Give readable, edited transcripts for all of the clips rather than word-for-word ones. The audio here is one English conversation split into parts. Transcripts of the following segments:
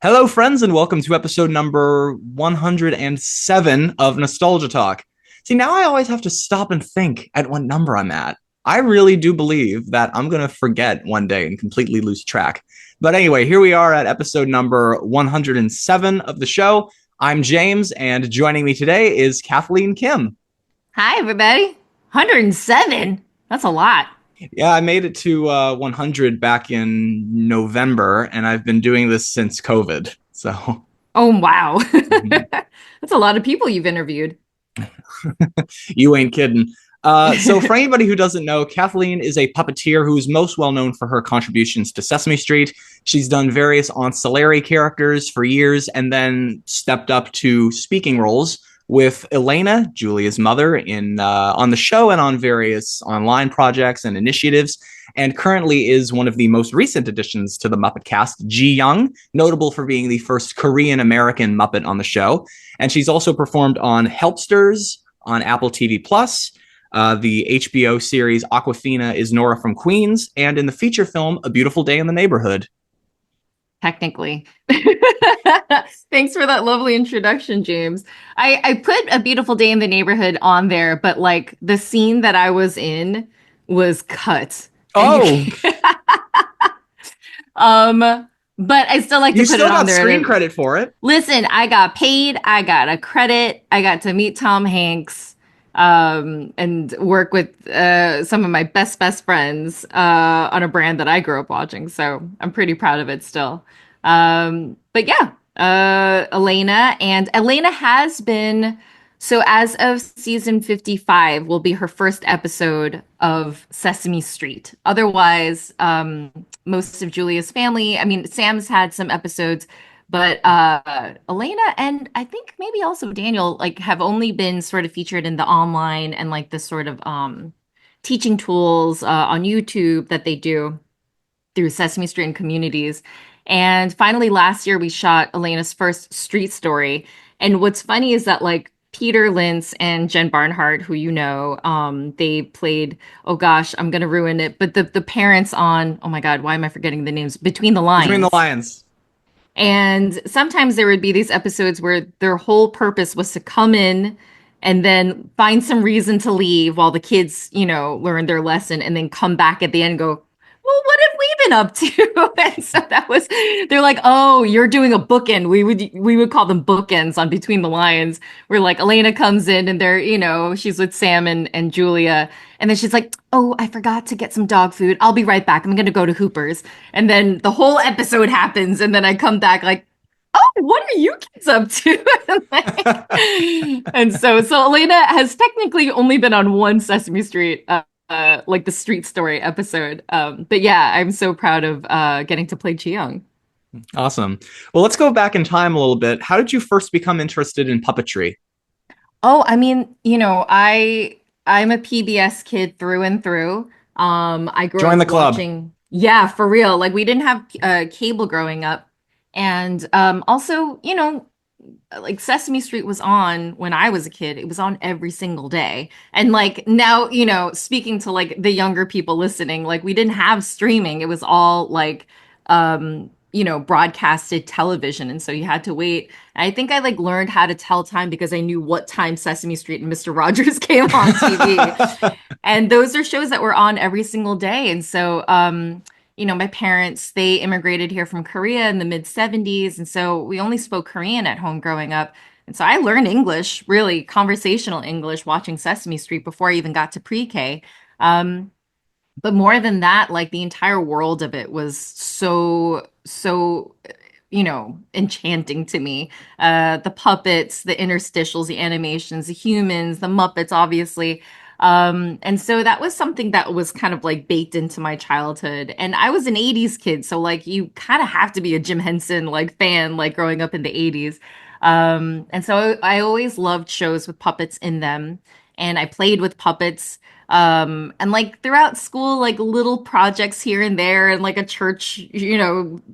Hello, friends, and welcome to episode number 107 of Nostalgia Talk. See, now I always have to stop and think at what number I'm at. I really do believe that I'm going to forget one day and completely lose track. But anyway, here we are at episode number 107 of the show. I'm James, and joining me today is Kathleen Kim. Hi, everybody. 107? That's a lot. Yeah, I made it to 100 back in November, and I've been doing this since COVID. So, Oh, wow. mhm. That's a lot of people you've interviewed. You ain't kidding. So, for anybody who doesn't know, Kathleen is a puppeteer who's most well known for her contributions to Sesame Street. She's done various ancillary characters for years and then stepped up to speaking roles with Elena, Julia's mother, in on the show and on various online projects and initiatives. And currently is one of the most recent additions to the Muppet cast, Ji Young, notable for being the first Korean American Muppet on the show. And she's also performed on Helpsters on Apple TV Plus, the HBO series Awkwafina is Nora from Queens, and in the feature film A Beautiful Day in the Neighborhood. Technically. Thanks for that lovely introduction, James. I put A Beautiful Day in the Neighborhood on there, but like the scene that I was in was cut. And Oh, um, but I still like to you put still it on got there. screen credit for it. Listen, I got paid, I got a credit, I got to meet Tom Hanks, and work with some of my best friends on a brand that I grew up watching. So I'm pretty proud of it still. But yeah, Elena has been, so as of season 55 will be her first episode of Sesame Street. Otherwise, most of Julia's family, I mean, Sam's had some episodes, but Elena and I think maybe also Daniel like have only been sort of featured in the online and like the sort of teaching tools on YouTube that they do through Sesame Street and communities. And finally, last year we shot Elena's first street story. And what's funny is that like Peter Lintz and Jen Barnhart, who you know, they played, oh gosh, I'm gonna ruin it, but the parents on, oh my God, why am I forgetting the names? Between the Between the Lions. Lions. And sometimes there would be these episodes where their whole purpose was to come in and then find some reason to leave while the kids, learn their lesson and then come back at the end and go, well, what have we been up to? And so that was, they're like, oh, you're doing a bookend. We would call them bookends on Between the Lions, where like Elena comes in and they're, she's with Sam and Julia. And then she's like, oh, I forgot to get some dog food. I'll be right back. I'm going to go to Hooper's. And then the whole episode happens. And then I come back like, oh, what are you kids up to? And so Elena has technically only been on one Sesame Street, like the street story episode. But yeah, I'm so proud of getting to play Chi Young. Awesome. Well, let's go back in time a little bit. How did you first become interested in puppetry? Oh, I mean, I'm a PBS kid through and through. I grew Join up the club. watching, yeah, for real. Like we didn't have cable growing up. And also, like Sesame Street was on when I was a kid. It was on every single day. And like now, speaking to like the younger people listening, like we didn't have streaming. It was all like broadcasted television. And so you had to wait. And I think I like learned how to tell time because I knew what time Sesame Street and Mr. Rogers came on TV. And those are shows that were on every single day. And so my parents, they immigrated here from Korea in the mid 70s. And so we only spoke Korean at home growing up. And so I learned English, really conversational English, watching Sesame Street before I even got to pre-K. But more than that, like the entire world of it was so, enchanting to me. The puppets, the interstitials, the animations, the humans, the Muppets, obviously. And so that was something that was kind of like baked into my childhood. And I was an 80s kid, so like you kind of have to be a Jim Henson like fan, like growing up in the 80s. And so I always loved shows with puppets in them. And I played with puppets. And like throughout school, like little projects here and there, and like a church,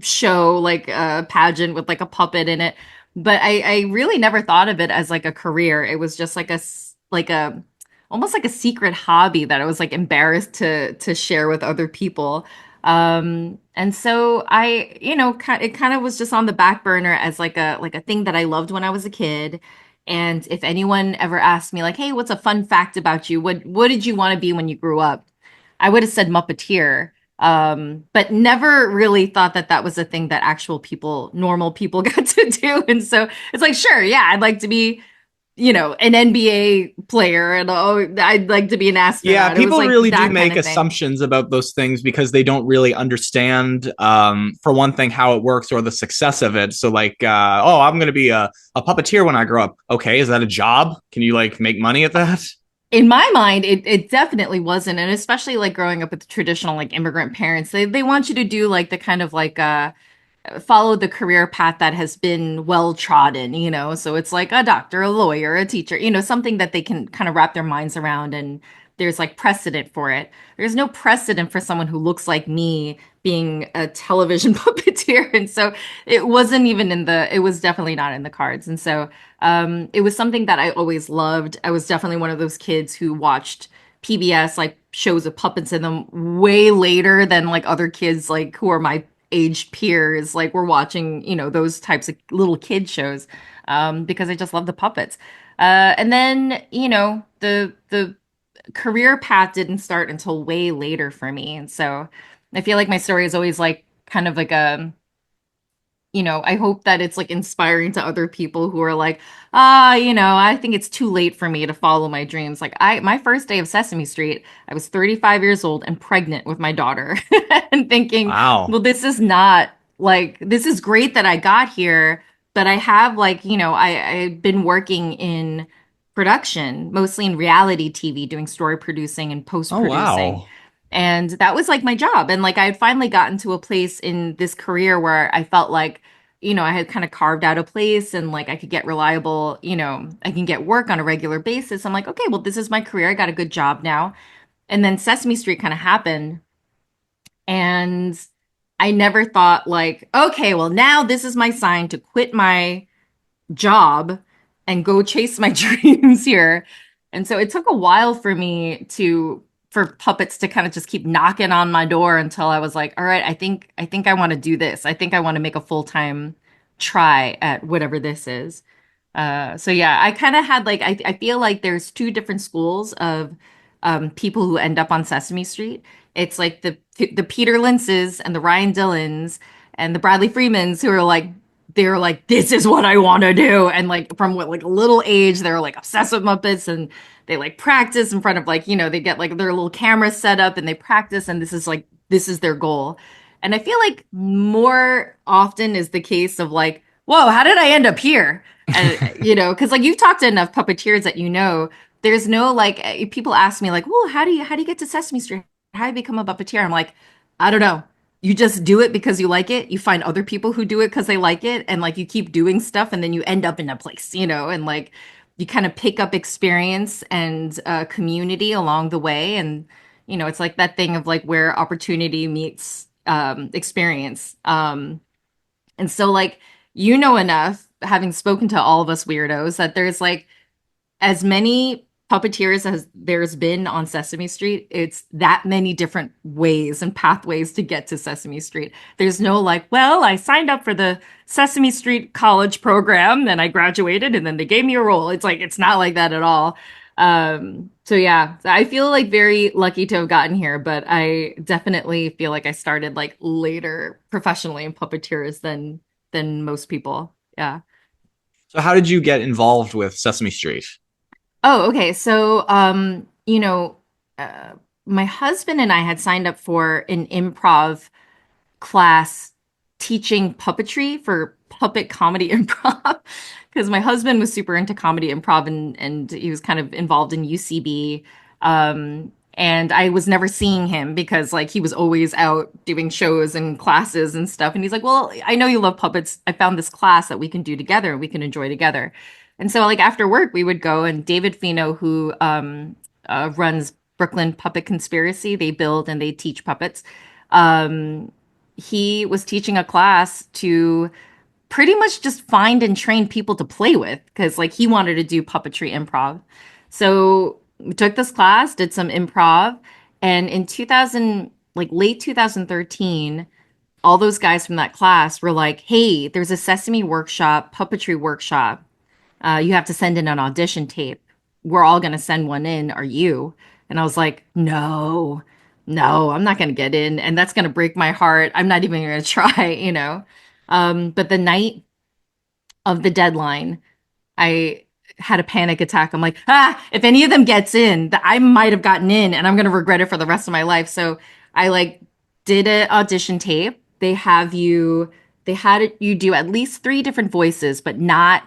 show, like a pageant with like a puppet in it. But I really never thought of it as like a career. It was just like a almost like a secret hobby that I was like embarrassed to share with other people. And so it kind of was just on the back burner as like a thing that I loved when I was a kid. And if anyone ever asked me like, "Hey, what's a fun fact about you? What did you want to be when you grew up?" I would have said Muppeteer. But never really thought that that was a thing that actual people, normal people got to do. And so it's like, sure, yeah, I'd like to be, an NBA player and oh, I'd like to be an Yeah, astronaut. It was people like really do that kind make of thing. assumptions about those things because they don't really understand, for one thing, how it works or the success of it. So, like, oh, I'm going to be a puppeteer when I grow up. Okay, is that a job? Can you like make money at that? In my mind, it definitely wasn't. And especially like growing up with traditional like immigrant parents, they want you to do like the kind of like follow the career path that has been well trodden, so it's like a doctor, a lawyer, a teacher, something that they can kind of wrap their minds around, and there's like precedent for it. There's no precedent for someone who looks like me being a television puppeteer, and so it was definitely not in the cards. And so it was something that I always loved. I was definitely one of those kids who watched PBS like shows with puppets in them way later than like other kids like who are my age peers like were watching, those types of little kid shows, because I just love the puppets. And then, the career path didn't start until way later for me. And so I feel like my story is always like kind of like I hope that it's like inspiring to other people who are like, I think it's too late for me to follow my dreams. Like my first day of Sesame Street, I was 35 years old and pregnant with my daughter and thinking, Wow. well, this is not like, this is great that I got here, but I have like, I've been working in production, mostly in reality TV, doing story producing and post Oh, producing. wow. And that was like my job. And like I had finally gotten to a place in this career where I felt like, I had kind of carved out a place and like I could get reliable, I can get work on a regular basis. I'm like, okay, well, this is my career. I got a good job now. And then Sesame Street kind of happened. And I never thought like, okay, well, now this is my sign to quit my job and go chase my dreams here. And so it took a while for me for puppets to kind of just keep knocking on my door until I was like, all right, I think I want to do this. I think I want to make a full-time try at whatever this is. So yeah, I kind of had like I feel like there's two different schools of people who end up on Sesame Street. It's like the Peter Linces and the Ryan Dillons and the Bradley Freemans who are like they're like this is what I want to do, and like from what like a little age they're like obsessed with Muppets, and they like practice in front of like they get like their little camera set up and they practice, and this is their goal. And I feel like more often is the case of like, whoa, how did I end up here? And because like you've talked to enough puppeteers that there's no like people ask me like, well, how do you get to Sesame Street? How do you become a puppeteer? I'm like, I don't know. You just do it because you like it. You find other people who do it because they like it, and like you keep doing stuff, and then you end up in a place, and like you kind of pick up experience and community along the way, and it's like that thing of like where opportunity meets experience. And so like enough, having spoken to all of us weirdos, that there's like as many puppeteers as there's been on Sesame Street, it's that many different ways and pathways to get to Sesame Street. There's no like, well, I signed up for the Sesame Street college program, then I graduated, and then they gave me a role. It's like, it's not like that at all. So yeah, I feel like very lucky to have gotten here, but I definitely feel like I started like later professionally in puppeteers than most people. Yeah. So, how did you get involved with Sesame Street? Oh, okay. So, uh, my husband and I had signed up for an improv class teaching puppetry for puppet comedy improv because my husband was super into comedy improv, and he was kind of involved in UCB. And I was never seeing him because like he was always out doing shows and classes and stuff. And he's like, "Well, I know you love puppets. I found this class that we can do together and we can enjoy together." And so like after work we would go, and David Fino, who runs Brooklyn Puppet Conspiracy, they build and they teach puppets. Um, he was teaching a class to pretty much just find and train people to play with because like he wanted to do puppetry improv. So we took this class, did some improv, and in 2018 like late 2013, all those guys from that class were like, hey, there's a Sesame workshop, puppetry workshop. You have to send in an audition tape. We're all going to send one in. Are you? And I was like, no, no, I'm not going to get in. And that's going to break my heart. I'm not even going to try, you know? But the night of the deadline, I had a panic attack. I'm like, if any of them gets in, I might have gotten in and I'm going to regret it for the rest of my life. So I like did an audition tape. They had it, you do at least three different voices, but not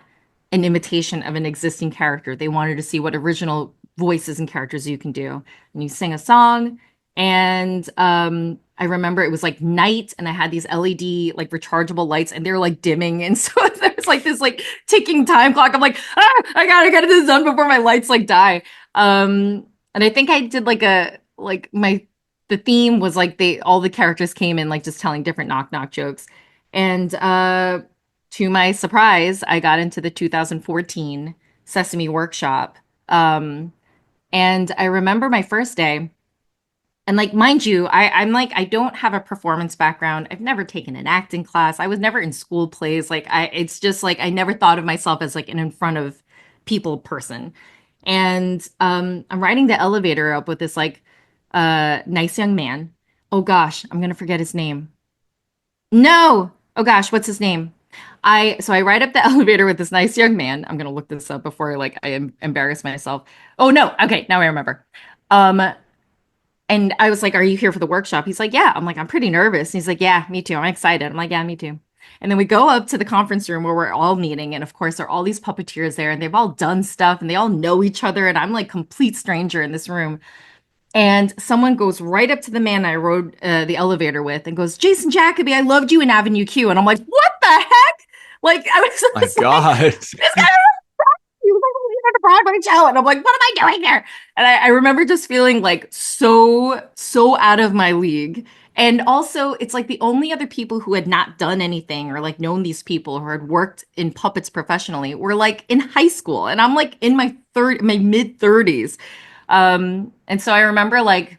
an imitation of an existing character. They wanted to see what original voices and characters you can do. And you sing a song. And I remember it was like night and I had these LED like rechargeable lights and they were like dimming. And so there was like this like ticking time clock. I'm like, I gotta get this done before my lights like die. And I think I did like the theme was like all the characters came in like just telling different knock knock jokes. And to my surprise, I got into the 2014 Sesame Workshop. Um, and I remember my first day. And like, mind you, I'm like, I don't have a performance background. I've never taken an acting class. I was never in school plays. It's just like, I never thought of myself as like an in front of people person. And I'm riding the elevator up with this like nice young man. Oh gosh, I'm gonna forget his name. No. Oh gosh, what's his name? I ride up the elevator with this nice young man. I'm gonna look this up before like embarrass myself. Oh no. Okay, now I remember. Um, and I was like, "Are you here for the workshop?" He's like, "Yeah." I'm like, "I'm pretty nervous." And he's like, "Yeah, me too. I'm excited." I'm like, "Yeah, me too." And then we go up to the conference room where we're all meeting, and of course, there are all these puppeteers there, and they've all done stuff, and they all know each other, and I'm like complete stranger in this room. And someone goes right up to the man I rode the elevator with and goes, Jason Jacoby, I loved you in Avenue Q. And I'm like, what the heck? Like, My was like, God. this guy he was like, the Broadway show. And I'm like, what am I doing here? And I remember just feeling like so out of my league. And also, it's like the only other people who had not done anything or like known these people or had worked in puppets professionally were like in high school. And I'm like in my mid 30s. And so I remember like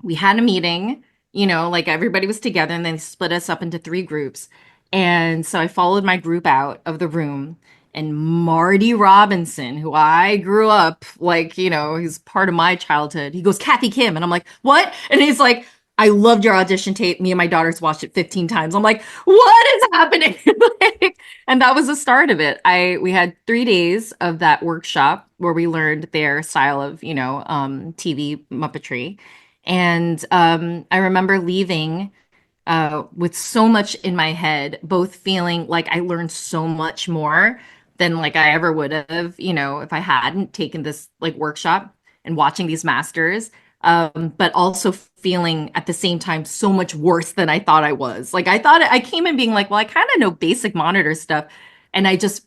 we had a meeting, you know, like everybody was together and then they split us up into three groups. And so I followed my group out of the room and Marty Robinson, who I grew up like, you know, he's part of my childhood. He goes, Kathy Kim. And I'm like, what? And he's like, I loved your audition tape. Me and my daughters watched it 15 times. I'm like, what is happening? Like, and that was the start of it. We had 3 days of that workshop where we learned their style of, you know, TV Muppetry. And I remember leaving with so much in my head, both feeling like I learned so much more than like I ever would have, you know, if I hadn't taken this like workshop and watching these masters, but also feeling at the same time so much worse than I thought I was. Like I thought I came in being like, well, I kind of know basic monitor stuff, and I just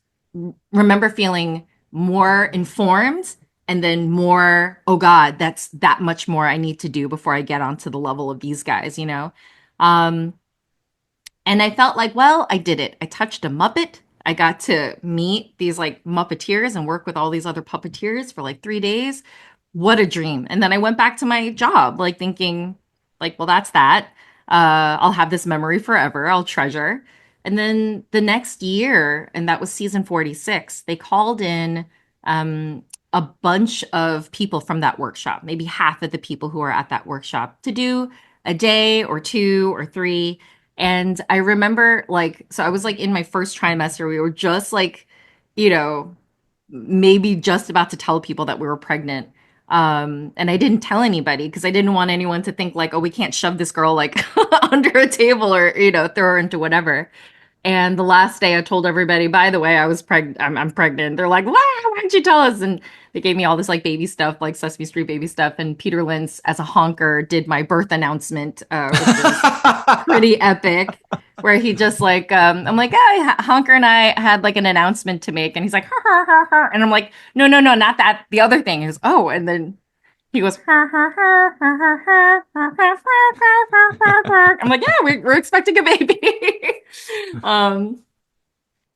remember feeling more informed and then more, oh God, that's that much more I need to do before I get onto the level of these guys, you know? Um, and I felt like, well, I did it. I touched a Muppet. I got to meet these like Muppeteers and work with all these other puppeteers for like 3 days. What a dream. And then I went back to my job, like thinking, like, well, that's that. I'll have this memory forever. I'll treasure. And then the next year, and that was season 46, they called in a bunch of people from that workshop, maybe half of the people who are at that workshop to do a day or two or three. And I remember like, so I was like in my first trimester, we were just like, you know, maybe just about to tell people that we were pregnant. And I didn't tell anybody because I didn't want anyone to think like, oh, we can't shove this girl like under a table or, you know, throw her into whatever. And the last day, I told everybody, by the way, I was pregnant. I'm pregnant. They're like, wow, why didn't you tell us? And they gave me all this like baby stuff, like Sesame Street baby stuff. And Peter Lentz, as a honker, did my birth announcement, which was pretty epic. Where he just like, I'm like, oh, honker and I had like an announcement to make, and he's like, ha ha ha ha, and I'm like, no, no, no, not that. The other thing. He goes, oh, and then he goes, ha ha ha ha ha ha ha ha ha ha ha. I'm like, yeah, we're expecting a baby. um,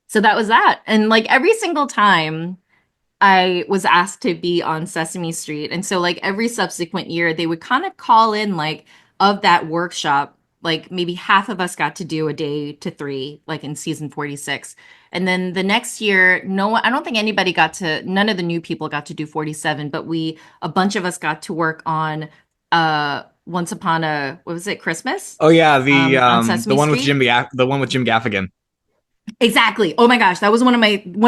so that was that. And like every single time I was asked to be on Sesame Street. And so like every subsequent year they would kind of call in like of that workshop, like maybe half of us got to do a day to three, like in season 46. And then the next year, no one, I don't think anybody got to, none of the new people got to do 47, but a bunch of us got to work on Once Upon a, what was it, Christmas? Oh yeah, On the Sesame one with Street. The one with Jim Gaffigan. Exactly. Oh my gosh, that was one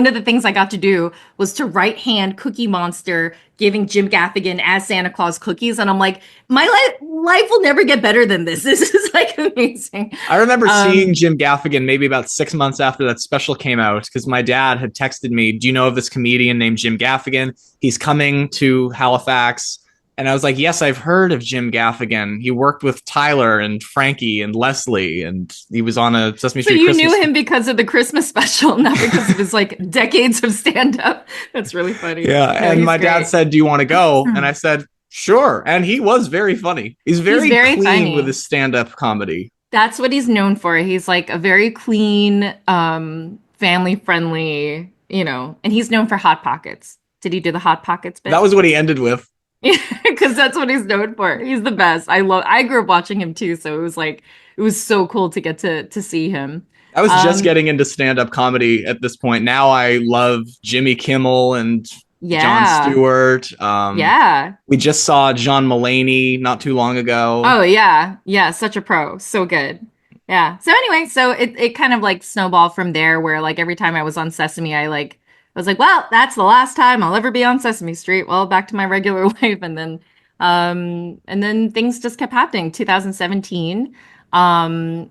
of the things I got to do was to right hand Cookie Monster giving Jim Gaffigan as Santa Claus cookies, and I'm like, my life will never get better than this. This is like amazing. I remember seeing Um, Jim Gaffigan maybe about 6 months after that special came out because my dad had texted me, "Do you know of this comedian named Jim Gaffigan? He's coming to Halifax." And I was like, "Yes, I've heard of Jim Gaffigan. He worked with Tyler and Frankie and Leslie, and he was on a Sesame so Street you knew Christmas." him because of the Christmas special, not because of his like decades of stand up. That's really funny. Yeah, No, and he's my dad great. said, "Do you want to go?" And I said, "Sure." And he was very funny. He's He's very very clean with funny. his stand-up comedy. That's what he's known for. He's like a very clean, family friendly, and he's known for Hot Pockets. Did he do the Hot Pockets That bit? was what he ended with. Yeah, because that's what he's known for. He's the best. I grew up watching him too, so it was so cool to get to see him. I was just Um, getting into stand-up comedy at this point. Now I love Jimmy Kimmel and Jon yeah. Stewart. Yeah. We just saw John Mulaney not too long ago. Oh yeah. Yeah, such a pro. So good. Yeah. So anyway, so it kind of like snowballed from there where like every time I was on Sesame, I was like, well, that's the last time I'll ever be on Sesame Street. Well, back to my regular life and then things just kept happening. 2017, um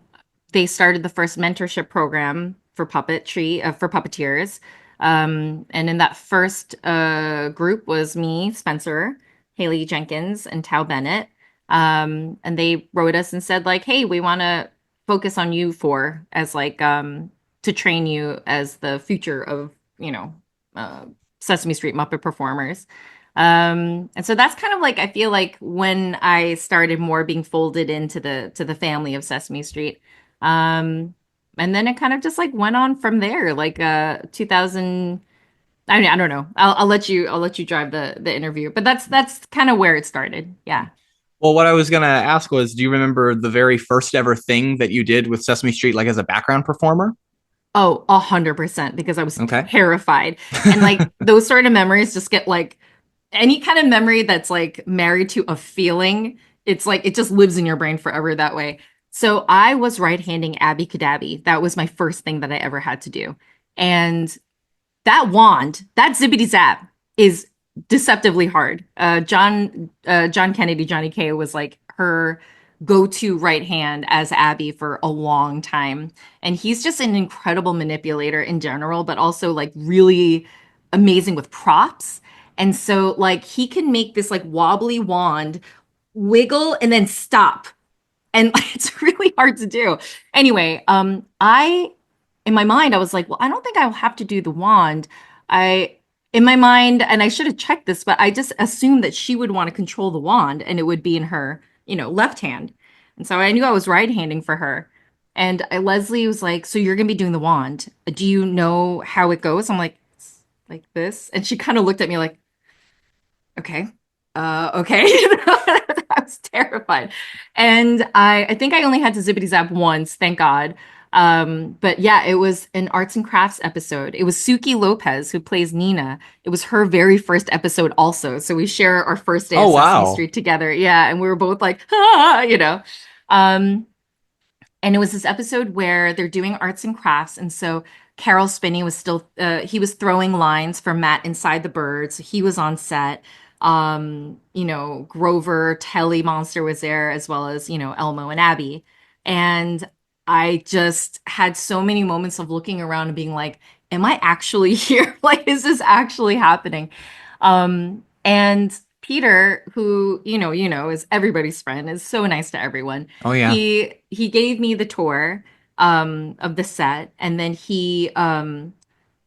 they started the first mentorship program for puppetry for puppeteers. And in that first group was me, Spencer, Haley Jenkins, and Tao Bennett. And they wrote us and said like, "Hey, we want to focus on you for as like to train you as the future of you know uh, Sesame Street Muppet performers." And so that's kind of like I feel like when I started more being folded into the family of Sesame Street. Um, and then it kind of just like went on from there. Like 2000. I mean, I don't know. I'll let you drive the interview, but that's kind of where it started. Yeah. Well, what I was gonna ask was, do you remember the very first ever thing that you did with Sesame Street, like as a background performer? Oh, 100%, because I was Okay. terrified. And like those sort of memories just get like any kind of memory that's like married to a feeling, it's like it just lives in your brain forever that way. So I was right-handing Abby Cadabby. That was my first thing that I ever had to do. And that wand, that zippity zap is deceptively hard. John Kennedy, Johnny K was like her go-to right hand as Abby for a long time. And he's just an incredible manipulator in general, but also like really amazing with props. And so like he can make this like wobbly wand wiggle and then stop, and it's really hard to do. Anyway, I in my mind I was like, well, I don't think I'll have to do the wand. I in my mind, and I should have checked this, but I just assumed that she would want to control the wand and it would be in her, left hand. And so I knew I was right-handing for her. And Leslie was like, "So you're gonna be doing the wand. Do you know how it goes?" I'm like, "It's like this." And she kind of looked at me like, okay. Okay. I was terrified. And I think I only had to zippity zap once, thank God. But yeah, it was an arts and crafts episode. It was Suki Lopez who plays Nina. It was her very first episode also. So we share our first day Oh of Sesame wow. Street together. Yeah, and we were both like, ah. Um, and it was this episode where they're doing arts and crafts, and so Carol Spinney was still he was throwing lines for Matt inside the bird, so he was on set. Grover Telly Monster was there, as well as Elmo and Abby. And I just had so many moments of looking around and being like, am I actually here? Like, is this actually happening? And Peter, who is everybody's friend, is so nice to everyone. Oh yeah. He gave me the tour of the set, and then he found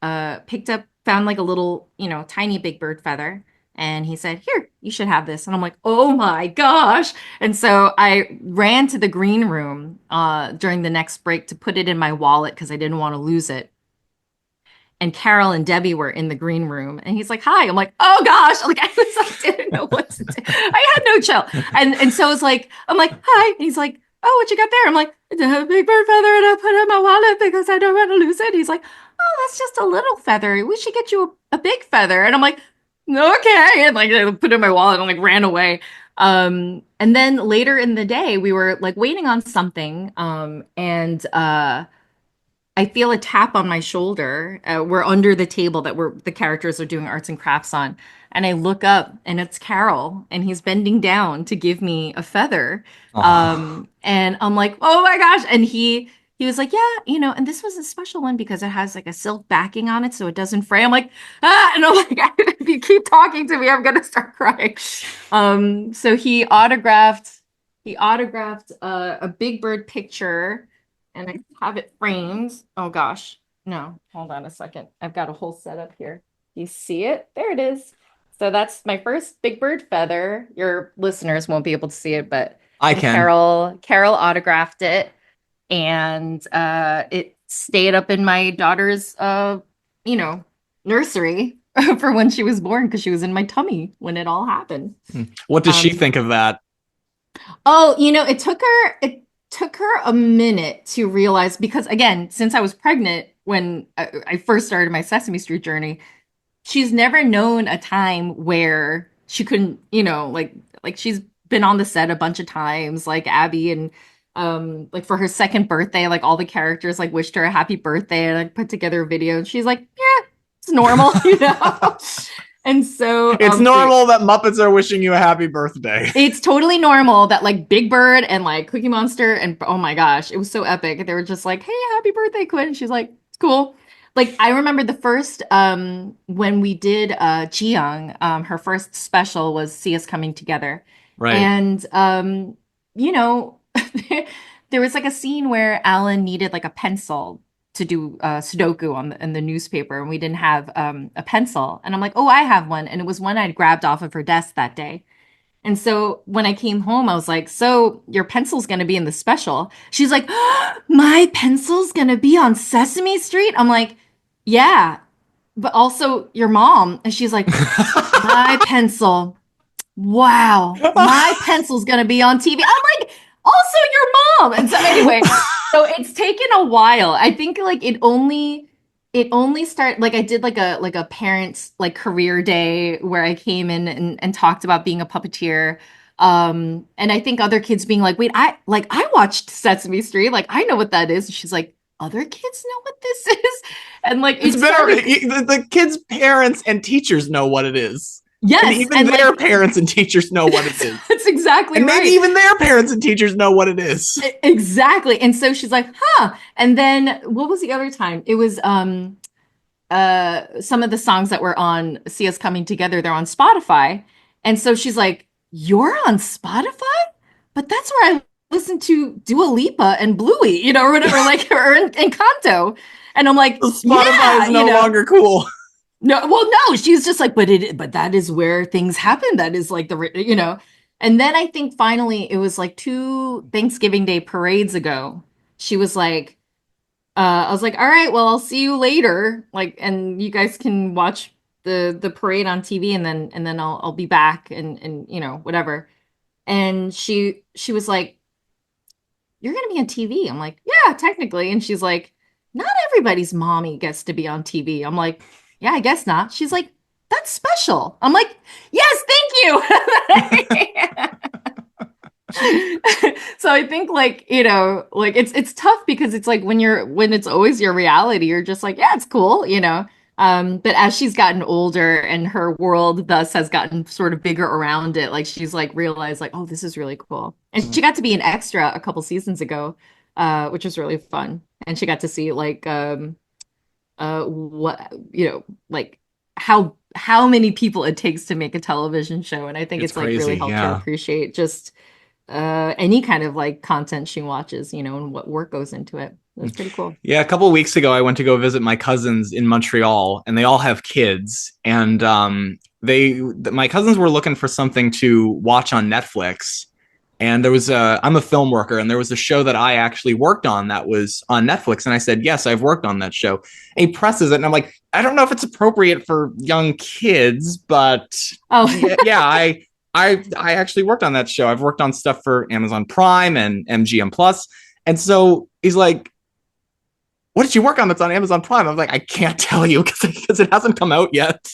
like a little, tiny Big Bird feather, and he said, "Here, you should have this." And I'm like, "Oh my gosh!" And so I ran to the green room during the next break to put it in my wallet because I didn't want to lose it. and Carol and Debbie were in the green room, and he's like, "Hi." I'm like, "Oh gosh!" Like I was like, didn't know what to do. I had no chill, and so it's like, I'm like, "Hi," and he's like, "Oh, what you got there?" I'm like, "It's a big bird feather, and I put it in my wallet because I don't want to lose it." He's like, "Oh, that's just a little feather. We should get you a big feather," and I'm like, "Okay," and like I put it in my wallet and like ran away. And then later in the day, we were like waiting on something, and I feel a tap on my shoulder. We're under the table that the characters are doing arts and crafts on. And I look up and it's Carol and he's bending down to give me a feather. Oh. And I'm like, oh my gosh. And he was like, yeah, and this was a special one because it has like a silk backing on it so it doesn't fray. I'm like, ah, and I'm like, if you keep talking to me, I'm gonna start crying. So he autographed a Big Bird picture and I have it framed. Oh gosh. No, hold on a second. I've got a whole setup here. You see it? There it is. So that's my first Big Bird feather. Your listeners won't be able to see it, but I can. Carol autographed it, and it stayed up in my daughter's nursery for when she was born because she was in my tummy when it all happened. What does she think of that? Oh, it took her a minute to realize because again, since I was pregnant when I first started my Sesame Street journey, she's never known a time where she couldn't, like she's been on the set a bunch of times, like Abby, and like for her second birthday, like all the characters like wished her a happy birthday and I put together a video and she's like, yeah, it's normal, And so it's normal that Muppets are wishing you a happy birthday. It's totally normal that like Big Bird and like Cookie Monster and oh my gosh, it was so epic. They were just like, "Hey, happy birthday, Quinn." And she's like, "It's cool." Like I remember the first when we did Jiyoung, her first special was See Us Coming Together. Right. And you know, there was like a scene where Alan needed like a pencil to do Sudoku in the newspaper, and we didn't have a pencil. And I'm like, oh, I have one. And it was one I'd grabbed off of her desk that day. And so when I came home, I was like, so your pencil's going to be in the special. She's like, my pencil's going to be on Sesame Street? I'm like, yeah, but also your mom. And she's like, my pencil. Wow, my pencil's going to be on TV. I'm like, also your mom. And so anyway, so it's taken a while. I think like it only started like I did like a parents like career day where I came in and talked about being a puppeteer. And I think other kids being like, wait, I watched Sesame Street, like I know what that is. And she's like, other kids know what this is? And like it's better the kids' parents and teachers know what it is. Yes, and even their parents and teachers know what it is. That's exactly and right. Maybe even their parents and teachers know what it is. Exactly. And so she's like, huh. And then what was the other time? It was some of the songs that were on See Us Coming Together, they're on Spotify. And so she's like, you're on Spotify? But that's where I listen to Dua Lipa and Bluey, or whatever, like, or Encanto. And I'm like, Spotify is no longer cool. No, well, no, she's just like, but that is where things happen. That is like and then I think finally it was like 2 Thanksgiving Day parades ago. She was like, I was like, all right, well, I'll see you later. Like, and you guys can watch the parade on TV and then I'll be back and whatever. And she was like, you're going to be on TV. I'm like, yeah, technically. And she's like, not everybody's mommy gets to be on TV. I'm like, yeah, I guess not. She's like, that's special. I'm like, yes, thank you. So I think like, like it's tough because it's like when it's always your reality, you're just like, yeah, it's cool, But as she's gotten older and her world thus has gotten sort of bigger around it, like she's like realized like, oh, this is really cool. And she got to be an extra a couple seasons ago, which was really fun. And she got to see like what like how many people it takes to make a television show, and I think it's like crazy, really helped her appreciate just any kind of like content she watches, and what work goes into it. It's pretty cool. Yeah, a couple of weeks ago I went to go visit my cousins in Montreal, and they all have kids, and my cousins were looking for something to watch on Netflix, And I'm a film worker, and there was a show that I actually worked on that was on Netflix. And I said, yes, I've worked on that show. And he presses it, and I'm like, I don't know if it's appropriate for young kids, but Oh, yeah, I actually worked on that show. I've worked on stuff for Amazon Prime and MGM Plus. And so he's like, what did you work on that's on Amazon Prime? I was like, I can't tell you because it hasn't come out yet.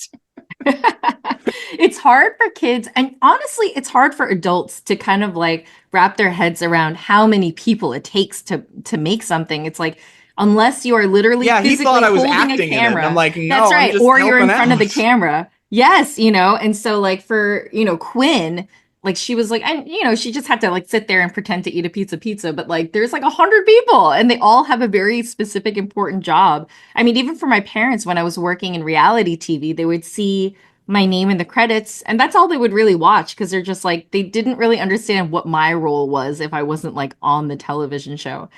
it's hard for kids, and honestly, it's hard for adults to kind of like wrap their heads around how many people it takes to make something. It's like unless you are literally Yeah, he thought physically I was holding a acting in it. And I'm camera. like, no, That's I'm right, just or you're in helping front of the out. camera. Yes, and so like for, Quinn, like she was like, and she just had to like sit there and pretend to eat a pizza, but like there's like 100 people and they all have a very specific important job. I mean, even for my parents, when I was working in reality TV, they would see my name in the credits, and that's all they would really watch because they're just like they didn't really understand what my role was if I wasn't like on the television show.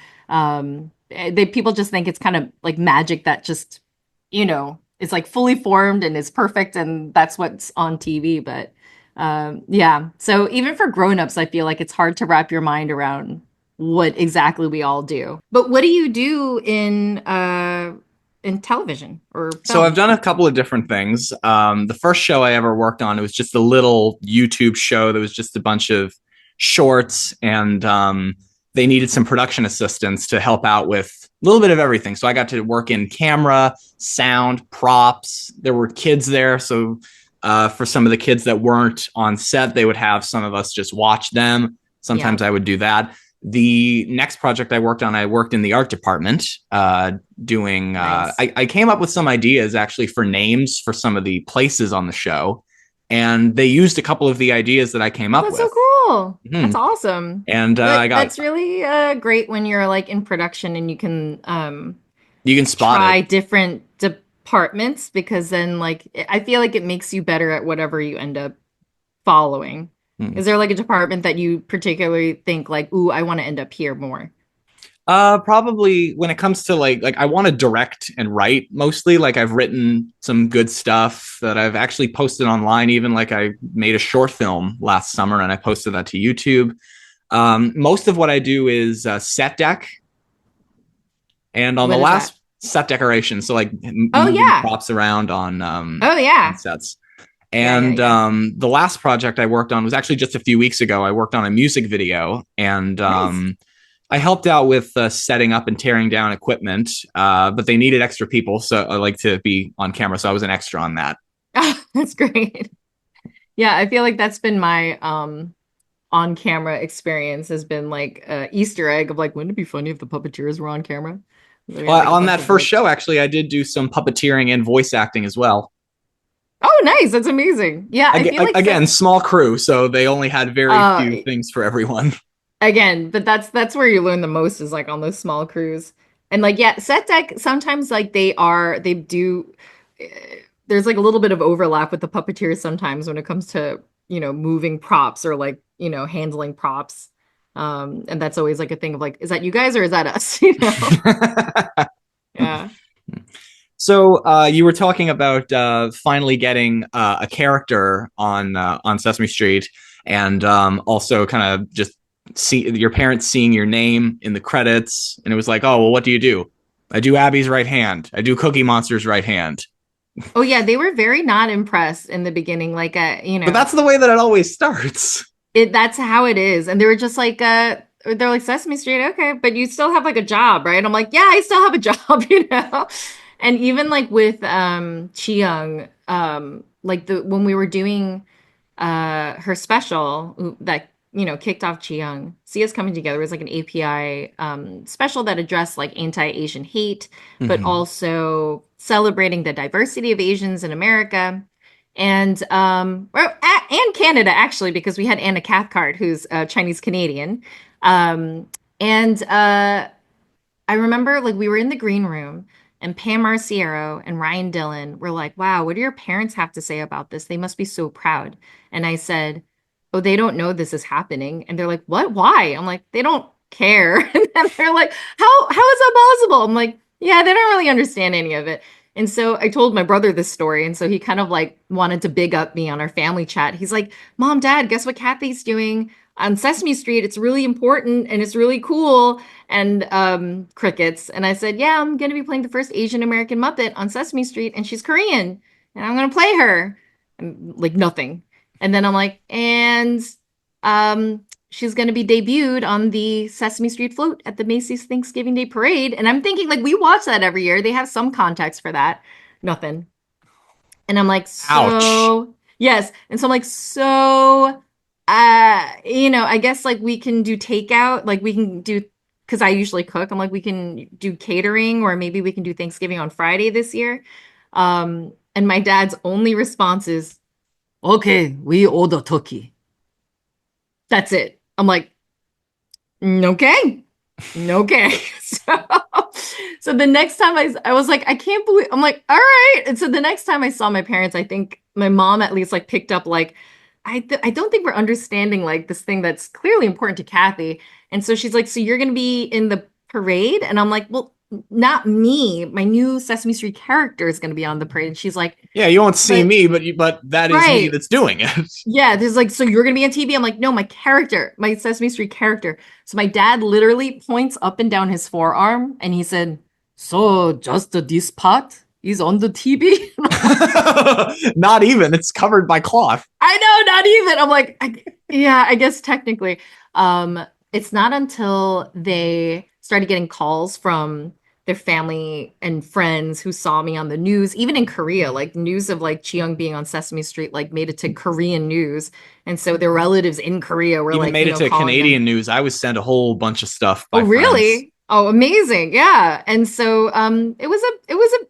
People just think it's kind of like magic that just it's like fully formed and is perfect, and that's what's on TV. But yeah, so even for grown-ups, I feel like it's hard to wrap your mind around what exactly we all do. But what do you do in television or So I've film? done a couple of different things. The first show I ever worked on, it was just a little YouTube show that was just a bunch of shorts, and they needed some production assistants to help out with a little bit of everything. So I got to work in camera, sound, props. There were kids there, so for some of the kids that weren't on set, they would have some of us just watch them. Yeah. Sometimes I would do that. The next project I worked on, I worked in the art department, doing. Nice. I came up with some ideas actually for names for some of the places on the show, and they used a couple of the ideas that I came Oh, up that's so with. cool. That's Mhm. awesome. And I got That's really great when you're like in production and you can you can spot it. try different departments because then like I feel like it makes you better at whatever you end up following. Hmm. Is there like a department that you particularly think like, ooh, I want to end up here more? Probably when it comes to like I want to direct and write mostly. Like I've written some good stuff that I've actually posted online. Even like I made a short film last summer and I posted that to YouTube. Most of what I do is set deck, and on the What is that? last set decoration, so like Oh moving yeah. props around Oh on yeah. sets. Yeah, yeah, And yeah. the last project I worked on was actually just a few weeks ago. I worked on a music video, and Nice. I helped out with setting up and tearing down equipment, but they needed extra people, so I like to be on camera, so I was an extra on that. Oh, that's great. Yeah, I feel like that's been my on camera experience has been like a Easter egg of like, wouldn't it be funny if the puppeteers were on camera? So we had like a On bunch that of first like, show, actually, I did do some puppeteering and voice acting as well. oh, nice, that's amazing. Yeah, I feel like Again, small crew, so they only had very uh few things for everyone. again, but that's where you learn the most is like on those small crews. And like yeah, set deck sometimes like they do there's like a little bit of overlap with the puppeteers sometimes when it comes to, moving props or like, handling props. And that's always like a thing of like, is that you guys or is that us? Yeah. So you were talking about finally getting a character on Sesame Street, and also kind of just see your parents seeing your name in the credits, and it was like, oh well, what do you do? I do Abby's right hand. I do Cookie Monster's right hand. Oh yeah, they were very not impressed in the beginning. Like But that's the way that it always starts. that's how it is. And they were just like they're like Sesame Street, okay, but you still have like a job, right? I'm like, yeah, I still have a job, And even like with Chiyoung, like the when we were doing her special that kicked off Chiyoung, See Us Coming Together was like an API special that addressed like anti-Asian hate, but Mm-hmm. also celebrating the diversity of Asians in America and Canada actually because we had Anna Cathcart who's Chinese Canadian, and I remember like we were in the green room and Pam Marciero and Ryan Dillon were like, wow, what do your parents have to say about this? They must be so proud. And I said, oh, they don't know this is happening. And they're like, what? Why? I'm like, they don't care. And then they're like, how is that possible? I'm like, yeah, they don't really understand any of it. And so I told my brother this story. And so he kind of like wanted to big up me on our family chat. He's like, Mom, Dad, guess what Kathy's doing? on Sesame Street, it's really important and it's really cool. And crickets. And I said, yeah, I'm going to be playing the first Asian American Muppet on Sesame Street, and she's Korean, and I'm going to play her. And like nothing. And then I'm like, and she's going to be debuted on the Sesame Street float at the Macy's Thanksgiving Day Parade. And I'm thinking, like, we watch that every year. They have some context for that. Nothing. And I'm like, Ouch. so, yes. And so I'm like, so, I guess like we can do takeout, like we can do, because I usually cook. I'm like, we can do catering, or maybe we can do Thanksgiving on Friday this year. And my dad's only response is, okay, we order turkey. That's it. I'm like, okay. Okay. So the next time I was like, I can't believe, I'm like, all right. And so the next time I saw my parents, I think my mom at least like picked up like, I don't think we're understanding like this thing that's clearly important to Kathy. And so she's like, so you're going to be in the parade? And I'm like, well, not me. My new Sesame Street character is going to be on the parade. And she's like, Yeah, you won't see but me, but that is me right. that's doing it. Yeah, there's like, so you're gonna be on TV? I'm like, no, my character, my Sesame Street character. So my dad literally points up and down his forearm and he said, so just this part is on the TV? Not even. It's covered by cloth. I know, not even. I'm like, yeah, I guess technically. It's not until they started getting calls from their family and friends who saw me on the news, even in Korea, like news of like Chiyoung being on Sesame Street, like made it to Korean news. And so their relatives in Korea were Even like, made it to calling Canadian them. news. I was sent a whole bunch of stuff Oh, by friends. really? Oh, amazing. Yeah. And so it was a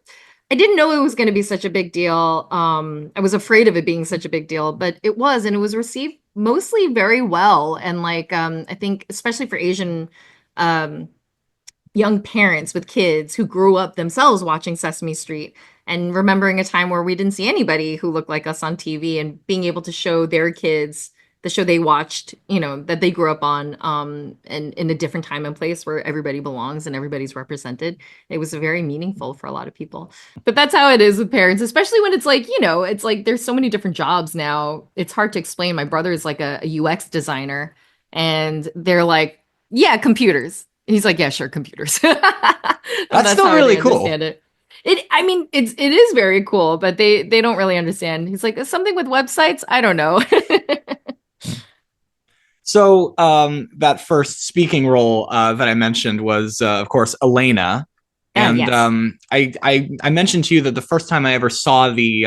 I didn't know it was going to be such a big deal. I was afraid of it being such a big deal, but it was, and it was received mostly very well. And like I think especially for Asian um young parents with kids who grew up themselves watching Sesame Street and remembering a time where we didn't see anybody who looked like us on TV, and being able to show their kids the show they watched, that they grew up on, and in a different time and place where everybody belongs and everybody's represented. It was very meaningful for a lot of people. But that's how it is with parents, especially when it's like, it's like there's so many different jobs now. It's hard to explain. My brother is like a UX designer, and they're like, yeah, computers. And he's like, yeah, sure, computers. That's That's still how really they cool. understand it. I mean, it is very cool, but they don't really understand. He's like, something with websites? I don't know. So that first speaking role that I mentioned was, of course, Elena. Oh, And yes. I mentioned to you that the first time I ever saw the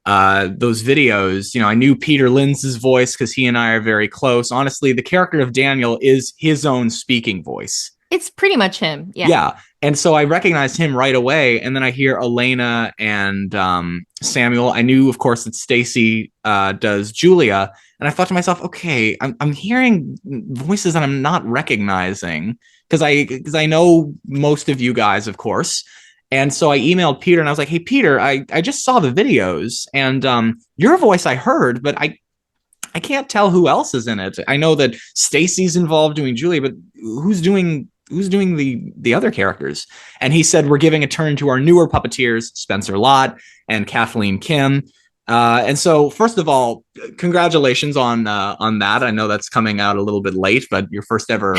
those videos, I knew Peter Linz's voice because he and I are very close. Honestly, the character of Daniel is his own speaking voice. It's pretty much him. Yeah. Yeah. And so I recognized him right away. And then I hear Elena and Samuel. I knew, of course, that Stacy does Julia. And I thought to myself, okay, I'm hearing voices that I'm not recognizing because I know most of you guys, of course. And so I emailed Peter and I was like, hey, Peter, I just saw the videos and your voice I heard, but I can't tell who else is in it. I know that Stacy's involved doing Julia, but who's doing the other characters? And he said, we're giving a turn to our newer puppeteers, Spencer Lott and Kathleen Kim. And so, first of all, congratulations on that. I know that's coming out a little bit late, but your first ever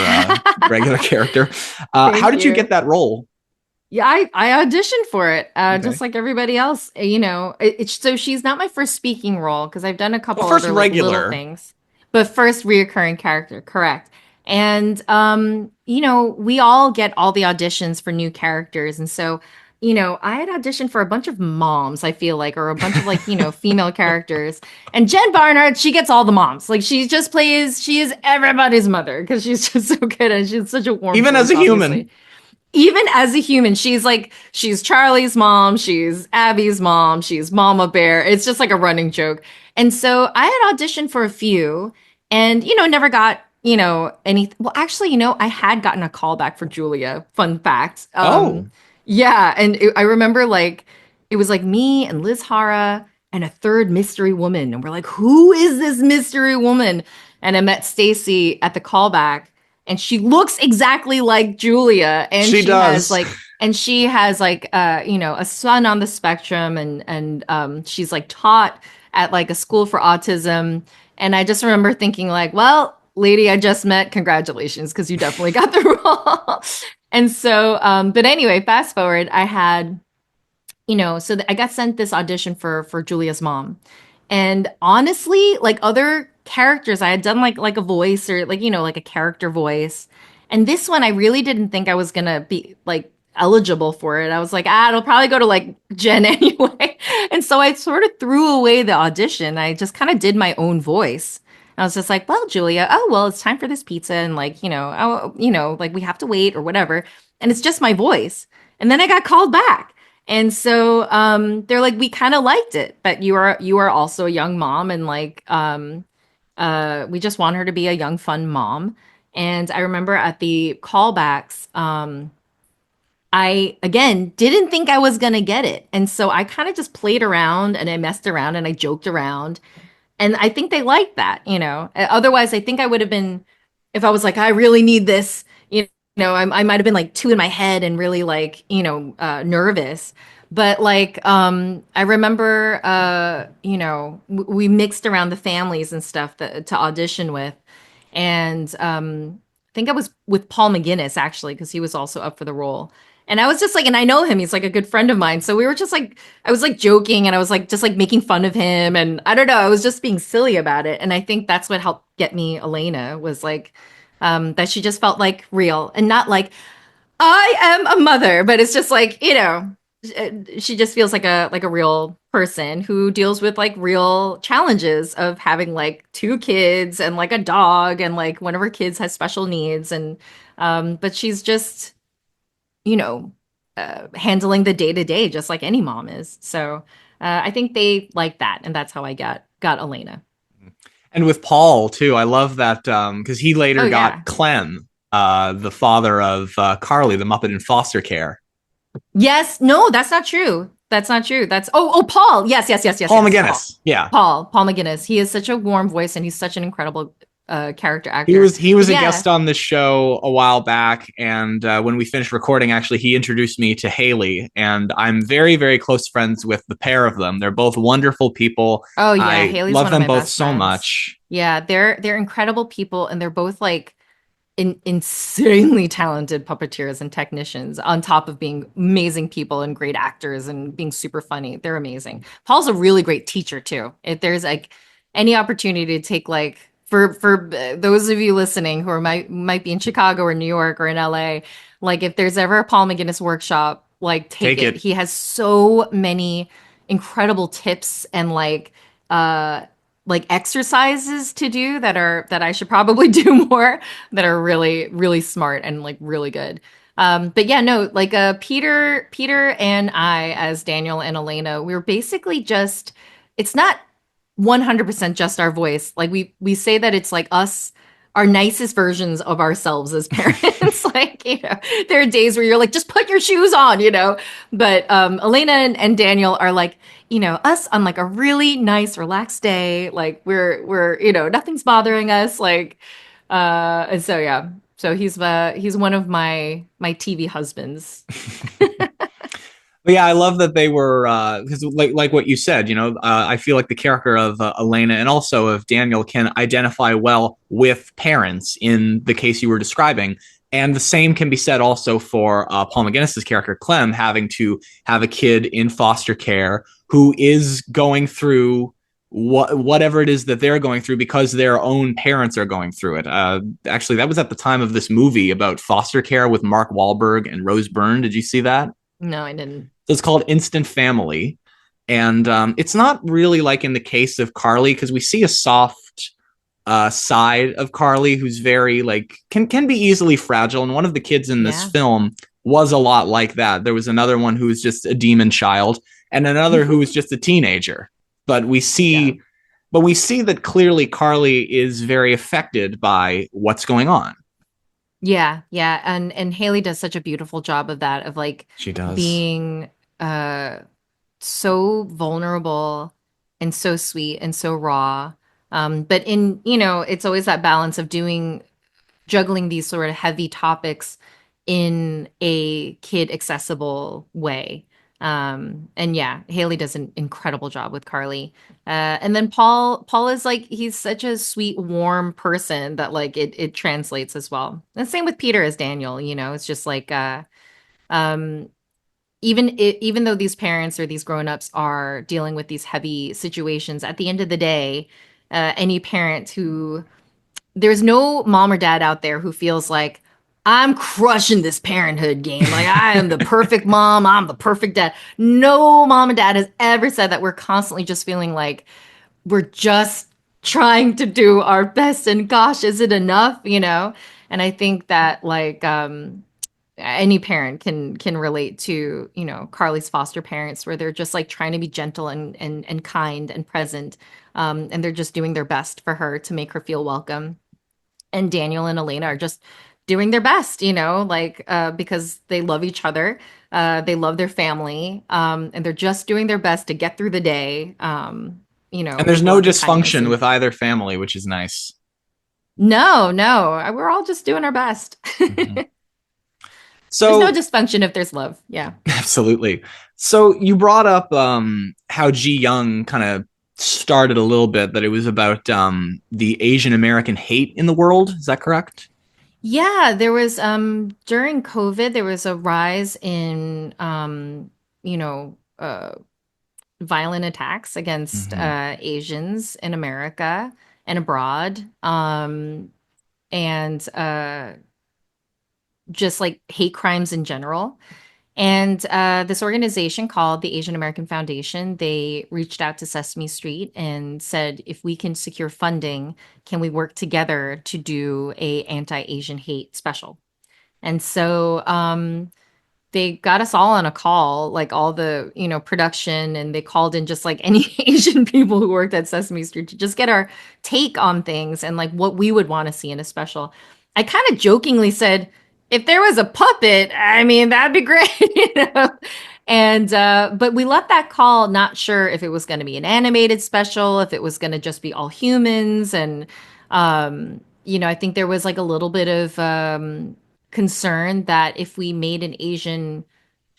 regular character. How Thank did you get you. that role? Yeah, I auditioned for it, Okay. just like everybody else. So she's not my first speaking role because I've done a Well, couple first other like little regular. things, but first reoccurring character, correct. And we all get all the auditions for new characters, and so I had auditioned for a bunch of moms, I feel like, or a bunch of like female characters. And Jen Barnard, she gets all the moms. Like she is everybody's mother because she's just so good and she's such a warm Even as voice, a human. obviously. Even as a human, she's Charlie's mom, she's Abby's mom, she's Mama Bear. It's just like a running joke. And so I had auditioned for a few and never got, any well actually, I had gotten a call back for Julia. Fun fact. Oh, Yeah, and I remember like it was like me and Liz Hara and a third mystery woman, and we're like, who is this mystery woman? And I met Stacy at the callback, and she looks exactly like Julia, and she does. she has like a son on the spectrum, and she's like taught at like a school for autism. And I just remember thinking like, well, lady I just met, congratulations, because you definitely got the role. And so, but anyway, fast forward, I had, so I got sent this audition for Julia's mom. And honestly, like other characters, I had done like a voice or like, like a character voice. And this one, I really didn't think I was gonna be like eligible for it. I was like, it'll probably go to like Jen anyway. And so I sort of threw away the audition. I just kind of did my own voice. I was just like, well, Julia, oh, well, it's time for this pizza. And like, like we have to wait or whatever. And it's just my voice. And then I got called back. And so they're like, we kind of liked it, but you are also a young mom, and like we just want her to be a young, fun mom. And I remember at the callbacks, I again didn't think I was gonna get it. And so I kind of just played around and I messed around and I joked around. And I think they liked that. Otherwise, I think I would have been, if I was like, I really need this, I might have been like two in my head and really like, nervous. But like, I remember, we mixed around the families and stuff to audition with. And I think I was with Paul McGinnis actually, because he was also up for the role. And I was just like, and I know him, he's like a good friend of mine. So we were just like, I was like joking and I was like, just like making fun of him. And I don't know, I was just being silly about it. And I think that's what helped get me Elena was like, that she just felt like real and not like, I am a mother, but it's just like, she just feels like a real person who deals with like real challenges of having like two kids and like a dog and like one of her kids has special needs and but she's just you know handling the day to day just like any mom is. So I think they like that, and that's how I got Elena. And with Paul too, I love that because he Oh later yeah. got Clem, the father of Carly, the Muppet in foster care. Yes, no, that's not true. That's not true. That's Paul. Yes, yes, yes, yes, Paul yes. Paul. McGinnis, yeah, Paul McGinnis. He is such a warm voice and he's such an incredible character he actor. was But a yeah. guest on this show a while back, and when we finished recording, actually, he introduced me to Haley, and I'm very very close friends with the pair of them. They're both wonderful people. Oh yeah, I Haley's love one of them my both best so friends. much. Yeah, they're incredible people and they're both like insanely talented puppeteers and technicians on top of being amazing people and great actors and being super funny. They're amazing. Paul's a really great teacher too. If there's like any opportunity to take like for those of you listening who are might be in Chicago or New York or in LA, like if there's ever a Paul McGinnis workshop, like take Take it. it. He has so many incredible tips and uh exercises to do that I should probably do more that are really really smart and like really good. But yeah, no, like Peter and I as Daniel and Elena, we were basically just it's not 100% just our voice. Like we say that it's like us our nicest versions of ourselves as parents. Like, there are days where you're like, just put your shoes on, But Elena and Daniel are like, us on like a really nice, relaxed day. Like we're, nothing's bothering us. Like, and so yeah. So he's one of my TV husbands. But yeah, I love that they were because like what you said, I feel like the character of Elena and also of Daniel can identify well with parents in the case you were describing, and the same can be said also for Paul McGinnis's character Clem having to have a kid in foster care who is going through whatever it is that they're going through because their own parents are going through it. Actually, that was at the time of this movie about foster care with Mark Wahlberg and Rose Byrne. Did you see that? No, I didn't. So it's called Instant Family. And it's not really like in the case of Carly, because we see a soft side of Carly who's very like can be easily fragile. And one of the kids in this Yeah. film was a lot like that. There was another one who was just a demon child, and another who was just a teenager. But we Yeah. see that clearly Carly is very affected by what's going on. Yeah, yeah, and Haley does such a beautiful job of that, of like She does. being uh so vulnerable and so sweet and so raw. But it's always that balance of juggling these sort of heavy topics in a kid accessible way. And yeah, Haley does an incredible job with Carly. And then Paul is like, he's such a sweet, warm person that like it translates as well. And same with Peter as Daniel, you know, it's just like, um, even though these parents or these grown-ups are dealing with these heavy situations, at the end of the day, any parent who there's no mom or dad out there who feels like I'm crushing this parenthood game. Like I am the perfect mom, I'm the perfect dad. No mom and dad has ever said that. We're constantly just feeling like we're just trying to do our best and gosh, is it enough, you know? And I think that like any parent can relate to, you know, Carly's foster parents where they're just like trying to be gentle and kind and present. And they're just doing their best for her to make her feel welcome, and Daniel and Elena are just doing their best, you know, like because they love each other, they love their family, and they're just doing their best to get through the day, you know, And there's with no love and kindness. dysfunction And with either family, which is nice. no, we're all just doing our best. Mhm. There's no So dysfunction if there's love. Yeah. absolutely. So you brought up how Ji Young kind of started a little bit that it was about the Asian American hate in the world. Is that correct? Yeah, there was during COVID there was a rise in you know, violent attacks against Hmm. Asians in America and abroad, and just like hate crimes in general. And this organization called the Asian American Foundation, they reached out to Sesame Street and said, if we can secure funding, can we work together to do a anti-Asian hate special? And so they got us all on a call, like all the, you know, production, and they called in just like any Asian people who worked at Sesame Street to just get our take on things and like what we would want to see in a special. I kind of jokingly said, if there was a puppet, I mean, that'd be great, you know? And but we left that call not sure if it was going to be an animated special, if it was going to just be all humans, and you know, I think there was like a little bit of concerned that if we made an Asian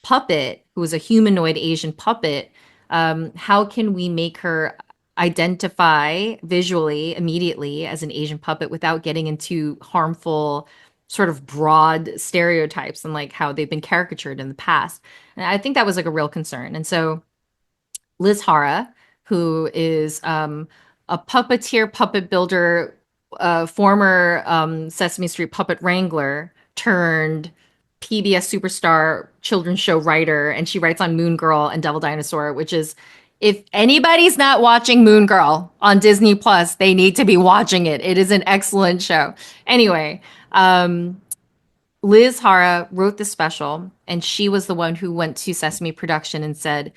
puppet who was a humanoid Asian puppet, how can we make her identify visually immediately as an Asian puppet without getting into harmful, sort of broad stereotypes and like how they've been caricatured in the past? And I think that was like a real concern. And so Liz Hara, who is a puppeteer, puppet builder, former Sesame Street puppet wrangler turned PBS superstar children's show writer, and she writes on Moon Girl and Devil Dinosaur, which is, if anybody's not watching Moon Girl on Disney Plus, they need to be watching it. It is an excellent show. Anyway, Liz Hara wrote the special, and she was the one who went to Sesame Production and said,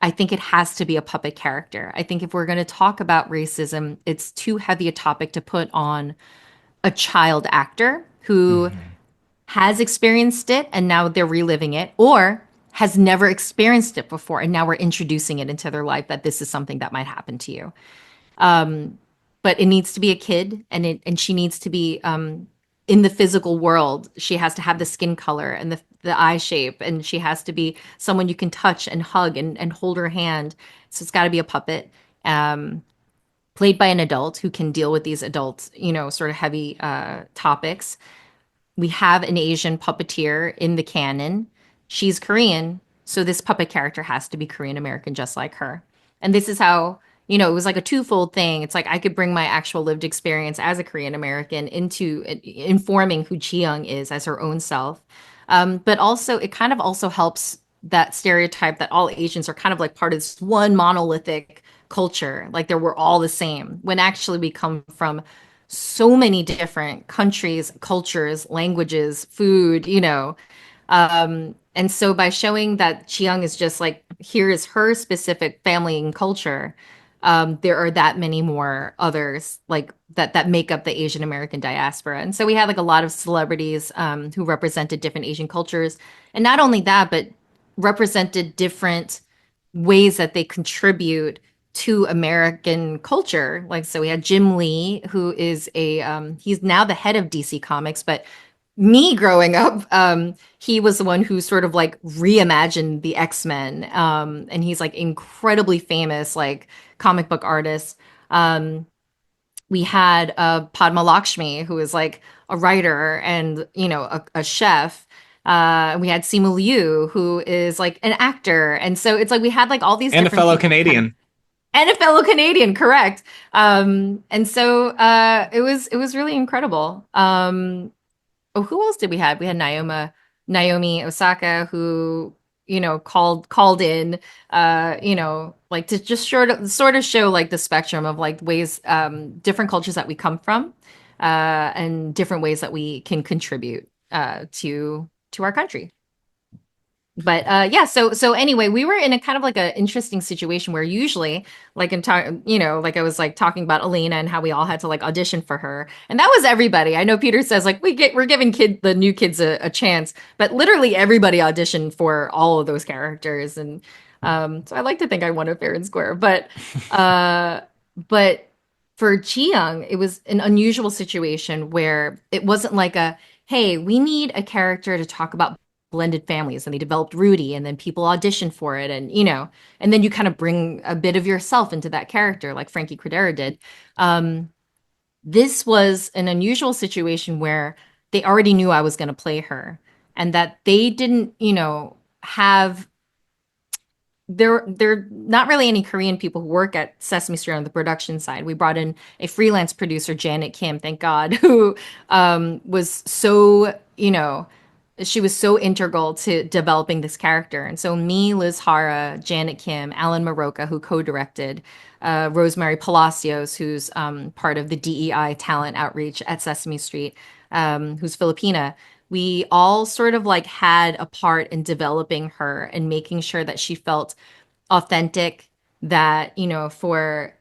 I think it has to be a puppet character. I think if we're going to talk about racism, it's too heavy a topic to put on a child actor who Hmm. has experienced it and now they're reliving it, or has never experienced it before and now we're introducing it into their life that this is something that might happen to you. But it needs to be a kid, and she needs to be in the physical world. She has to have the skin color and the eye shape, and she has to be someone you can touch and hug and hold her hand. So it's got to be a puppet. Played by an adult who can deal with these adult, you know, sort of heavy topics. We have an Asian puppeteer in the canon. She's Korean, so this puppet character has to be Korean American just like her. And this is how, you know, it was like a twofold thing. It's like I could bring my actual lived experience as a Korean American into informing who Ji Young is as her own self. But also, it kind of also helps that stereotype that all Asians are kind of like part of this one monolithic culture, like they were all the same, when actually we come from so many different countries, cultures, languages, food, you know. And so by showing that Chiang is just like, here is her specific family and culture, there are that many more others like that make up the Asian American diaspora. And so we had like a lot of celebrities who represented different Asian cultures. And not only that, but represented different ways that they contribute to American culture. Like, so we had Jim Lee, who is he's now the head of DC Comics, but me growing up, he was the one who sort of like reimagined the X-Men. And he's like incredibly famous, like comic book artist. Um, we had Padma Lakshmi, who is like a writer and, you know, a chef. We had Simu Liu, who is like an actor. And so it's like we had like all these And a different fellow people kind of, Canadian. and a fellow Canadian, correct. And so it was really incredible. Oh, who else did we have? We had Naomi Osaka, who, you know, called in, you know, like to just sort of show like the spectrum of like ways, different cultures that we come from, and different ways that we can contribute to our country. But yeah, so anyway, we were in a kind of like an interesting situation where usually, like in time, you know, like I was like talking about Elena and how we all had to like audition for her, and that was everybody. I know Peter says like we're giving the new kids a chance, but literally everybody auditioned for all of those characters, and so I like to think I won it fair and square. Uh, but for Chi Young, it was an unusual situation where it wasn't like a hey, we need a character to talk about blended families, and they developed Rudy, and then people auditioned for it, and you know, and then you kind of bring a bit of yourself into that character like Frankie Cordero did. um this was an unusual situation where they already knew I was going to play her, and that they didn't, you know, have there not really any Korean people who work at Sesame Street on the production side. We brought in a freelance producer, Janet Kim, thank God, who was so, you know, she was so integral to developing this character. And so me, Liz Hara, Janet Kim, Alan Maroka, who co-directed, Rosemary Palacios, who's part of the DEI talent outreach at Sesame Street, who's Filipina. We all sort of like had a part in developing her and making sure that she felt authentic, that, you know, for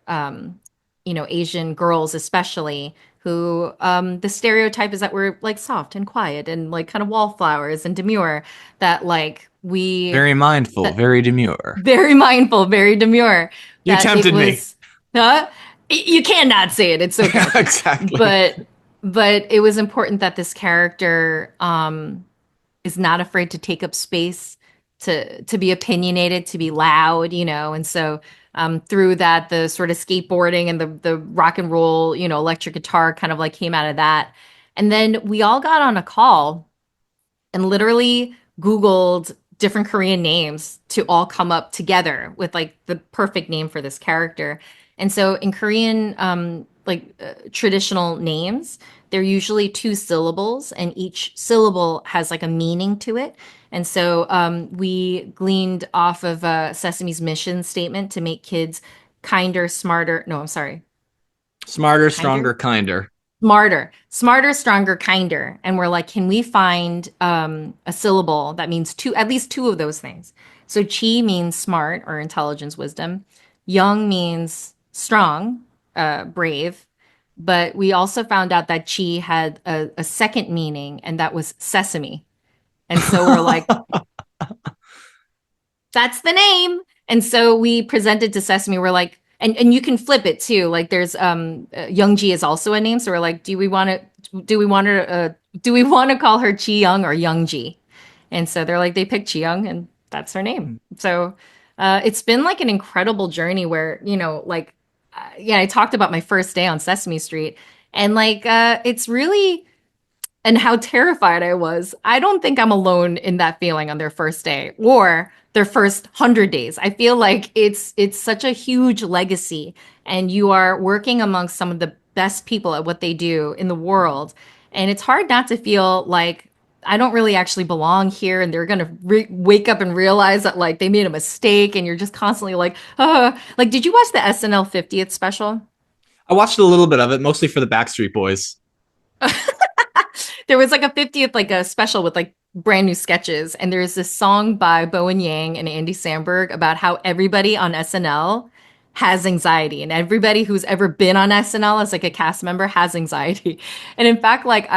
you know, Asian girls especially, who the stereotype is that we're like soft and quiet and like kind of wallflowers and demure, that like we Very mindful, that very demure. very mindful, very demure, You that it tempted me. was huh? You cannot say it, it's so catchy. Exactly. But it was important that this character is not afraid to take up space, to be opinionated, to be loud, you know. And so through that, the sort of skateboarding and the rock and roll, you know, electric guitar kind of like came out of that. And then we all got on a call and literally Googled different Korean names to all come up together with like the perfect name for this character. And so in Korean, traditional names, they're usually two syllables, and each syllable has like a meaning to it. And so we gleaned off of Sesame's mission statement to make kids kinder, smarter. No, I'm sorry, Smarter, kinder, stronger, kinder. smarter, stronger, kinder. And we're like, can we find a syllable that means two, at least two of those things? So chi means smart or intelligence, wisdom. Young means strong, brave. But we also found out that chi had a second meaning, and that was sesame. And so we're like, that's the name. And so we presented to Sesame. We're like, and you can flip it too. Like there's Youngji is also a name. So we're like, do we want to call her Chi Young or Youngji? And so they're like, they picked Chi Young, and that's her name. So it's been like an incredible journey where, you know, like yeah, I talked about my first day on Sesame Street, and like it's really, and how terrified I was. I don't think I'm alone in that feeling on their first day or their first 100 days. I feel like it's such a huge legacy, and you are working amongst some of the best people at what they do in the world, and it's hard not to feel like I don't really actually belong here, and they're gonna wake up and realize that like they made a mistake, and you're just constantly like, like, did you watch the SNL 50th special? I watched a little bit of it, mostly for the Backstreet Boys. There was like a 50th, like a special with like brand new sketches. And there's this song by Bowen Yang and Andy Samberg about how everybody on SNL has anxiety, and everybody who's ever been on SNL as like a cast member has anxiety. And in fact, like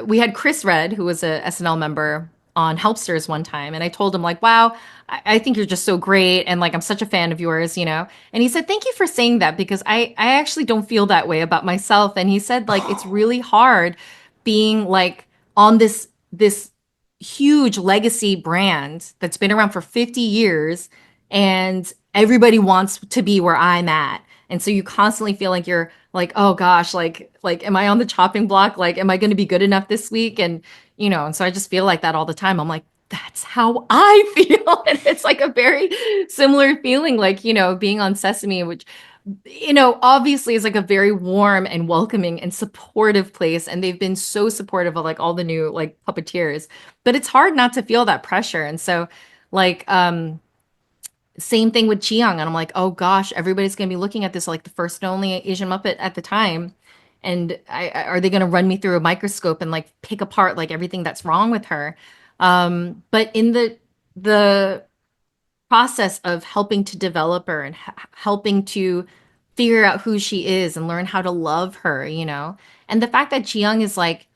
we had Chris Red, who was a SNL member on Helpsters one time, and I told him like, wow, I think you're just so great, and like I'm such a fan of yours, you know. And he said, thank you for saying that, because I actually don't feel that way about myself. And he said like it's really hard being like on this huge legacy brand that's been around for 50 years and everybody wants to be where I'm at. And so you constantly feel like you're like, oh gosh, like am I on the chopping block? Like am I going to be good enough this week? And and so I just feel like that all the time. I'm like, that's how I feel. And it's like a very similar feeling, like, being on Sesame, which obviously is like a very warm and welcoming and supportive place. And they've been so supportive of like all the new like puppeteers, but it's hard not to feel that pressure. And so like, same thing with Chiyoung. And I'm like, oh gosh, everybody's going to be looking at this like the first and only Asian Muppet at the time. And are they going to run me through a microscope and like pick apart like everything that's wrong with her? But in the process of helping to develop her and helping to figure out who she is and learn how to love her, and the fact that Chiyoung is like,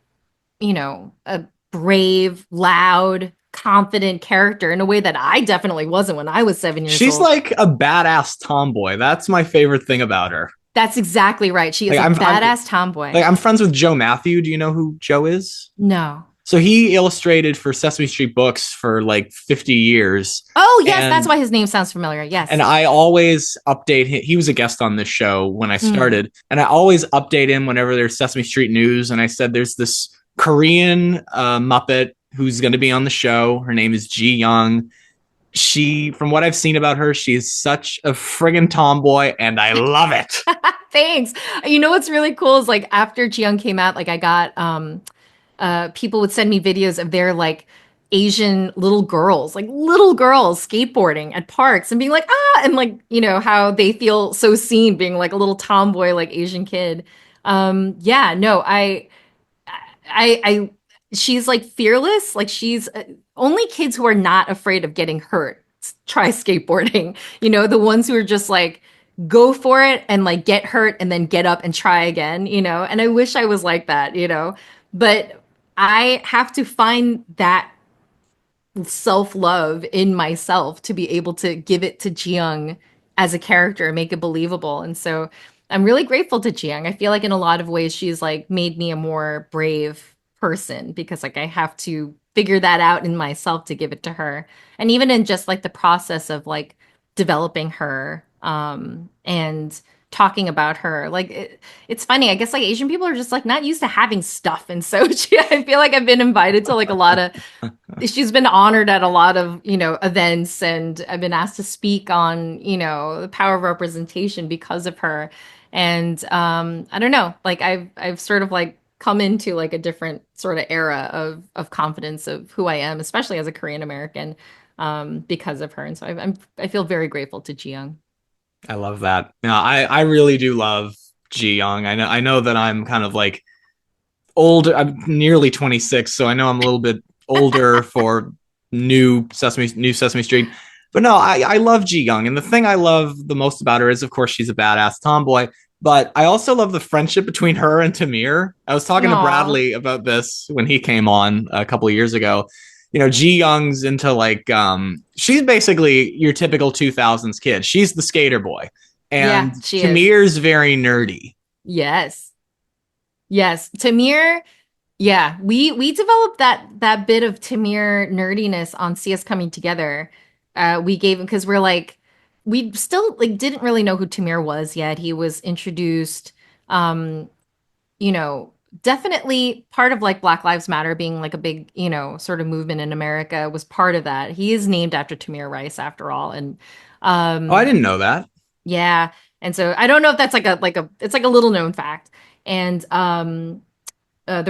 a brave, loud, confident character in a way that I definitely wasn't when I was 7 years She's old. like a badass tomboy. That's my favorite thing about her. That's exactly right. She is Like a I'm badass tomboy. like I'm friends with Joe Matthew. Do you know who Joe is? No. So he illustrated for Sesame Street books for like 50 years. Oh, yes, that's And why his name sounds familiar. Yes. I always update him. He was a guest on this show when I Mm. started, and I always update him whenever there's Sesame Street news. And I said there's this Korean Muppet who's going to be on the show. Her name is Ji Young. From what I've seen about her, she's such a friggin' tomboy, and I love it. Thanks. You know what's really cool is like after Jiyoung came out, like I got people would send me videos of their like Asian little girls skateboarding at parks and being like, and like, how they feel so seen being like a little tomboy, like Asian kid. Yeah, no, I she's like fearless. Like she's only kids who are not afraid of getting hurt try skateboarding. The ones who are just like go for it and like get hurt and then get up and try again, And I wish I was like that, But I have to find that self-love in myself to be able to give it to Jiyoung as a character and make it believable. And so I'm really grateful to Jiyoung. I feel like in a lot of ways she's like made me a more brave person because like I have to figure that out in myself to give it to her. And even in just like the process of like developing her and talking about her. Like it's funny. I guess like Asian people are just like not used to having stuff. And so I feel like I've been invited to like a lot of she's been honored at a lot of events, and I've been asked to speak on the power of representation because of her. And I don't know, like I've sort of like come into like a different sort of era of confidence of who I am, especially as a Korean American, because of her. And so I feel very grateful to Jiyoung. I love that. Yeah, I really do love Ji Young. I know that I'm kind of like old. I'm nearly 26, so I know I'm a little bit older for new Sesame Street. But no, I love Ji Young, and the thing I love the most about her is, of course, she's a badass tomboy. But I also love the friendship between her and Tamir. I was talking to Aw. Bradley about this when he came on a couple of years ago. Ji Young's into like she's basically your typical 2000s kid. She's the skater boy. Yeah, And she is. Tamir's very nerdy. Yes. Yes. Tamir, yeah, we developed that bit of Tamir nerdiness on CS Coming Together. We gave him because we're like we still like didn't really know who Tamir was yet. He was introduced, um, you know, definitely part of like Black Lives Matter being like a big, sort of movement in America was part of that. He is named after Tamir Rice after all. And Oh, I um didn't know that. yeah. And so I don't know if that's it's like a little known fact. And the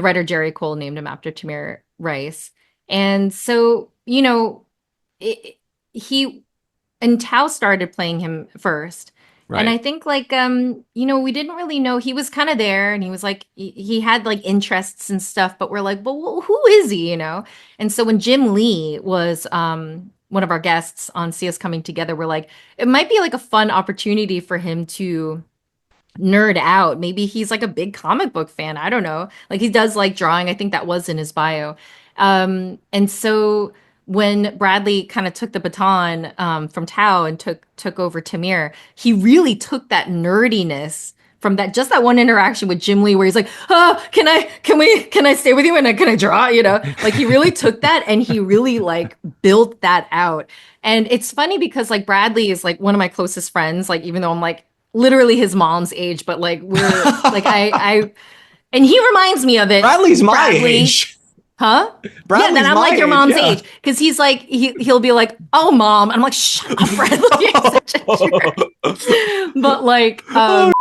writer Jerry Cole named him after Tamir Rice. And so, it, he and Tao started playing him first. And Right. I think like we didn't really know he was kind of there and he was like he had like interests and stuff, but we're like, well, who is he? And so when Jim Lee was one of our guests on See Us Coming Together, we're like, it might be like a fun opportunity for him to nerd out. Maybe he's like a big comic book fan. I don't know. Like he does like drawing. I think that was in his bio. And so when Bradley kind of took the baton from Tao and took over Tamir, he really took that nerdiness from that, just that one interaction with Jim Lee where he's like, oh, can I stay with you and can I draw? Like he really took that and he really like built that out. And it's funny because like Bradley is like one of my closest friends, like even though I'm like literally his mom's age, but like we're like and he reminds me of it. Bradley's my age. Huh? Bradley's yeah, then I'm like your age, mom's yeah. age. Because he's like, he'll be like, oh, mom. And I'm like, shut up, Bradley. You're such a jerk. But like, but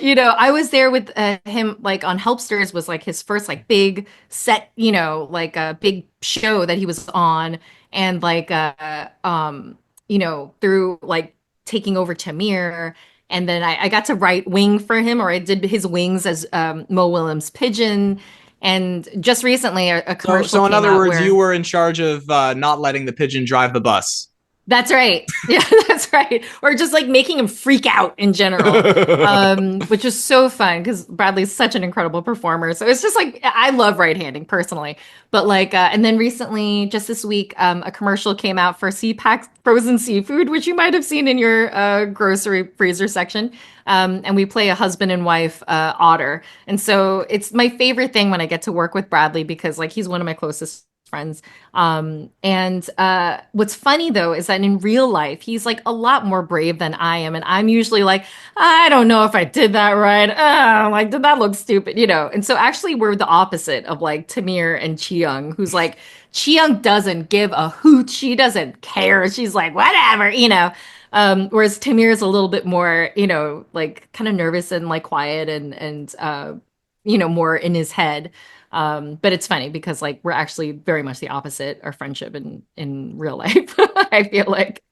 I was there with him like on Helpsters was like his first like big set, like a big show that he was on. And like, through like taking over Tamir. And then I got to write wing for him, or I did his wings as Mo Willems' pigeon. And just recently, a commercial. So in came other out words, where, you were in charge of not letting the pigeon drive the bus. That's right. Yeah, that's right. Or just like making him freak out in general, which is so fun because Bradley's such an incredible performer. So it's just like I love right-handing personally. But like, and then recently, just this week, a commercial came out for CPAC frozen seafood, which you might have seen in your grocery freezer section. And we play a husband and wife otter. And so it's my favorite thing when I get to work with Bradley because like he's one of my closest friends. And what's funny though is that in real life, he's like a lot more brave than I am. And I'm usually like, I don't know if I did that right. Like, did that look stupid? And so actually we're the opposite of like Tamir and Chiyoung, who's like, Chiyoung doesn't give a hoot. She doesn't care. She's like, whatever, whereas Tamir is a little bit more, like kind of nervous and like quiet and more in his head. But it's funny because like we're actually very much the opposite, our friendship in real life. I feel like.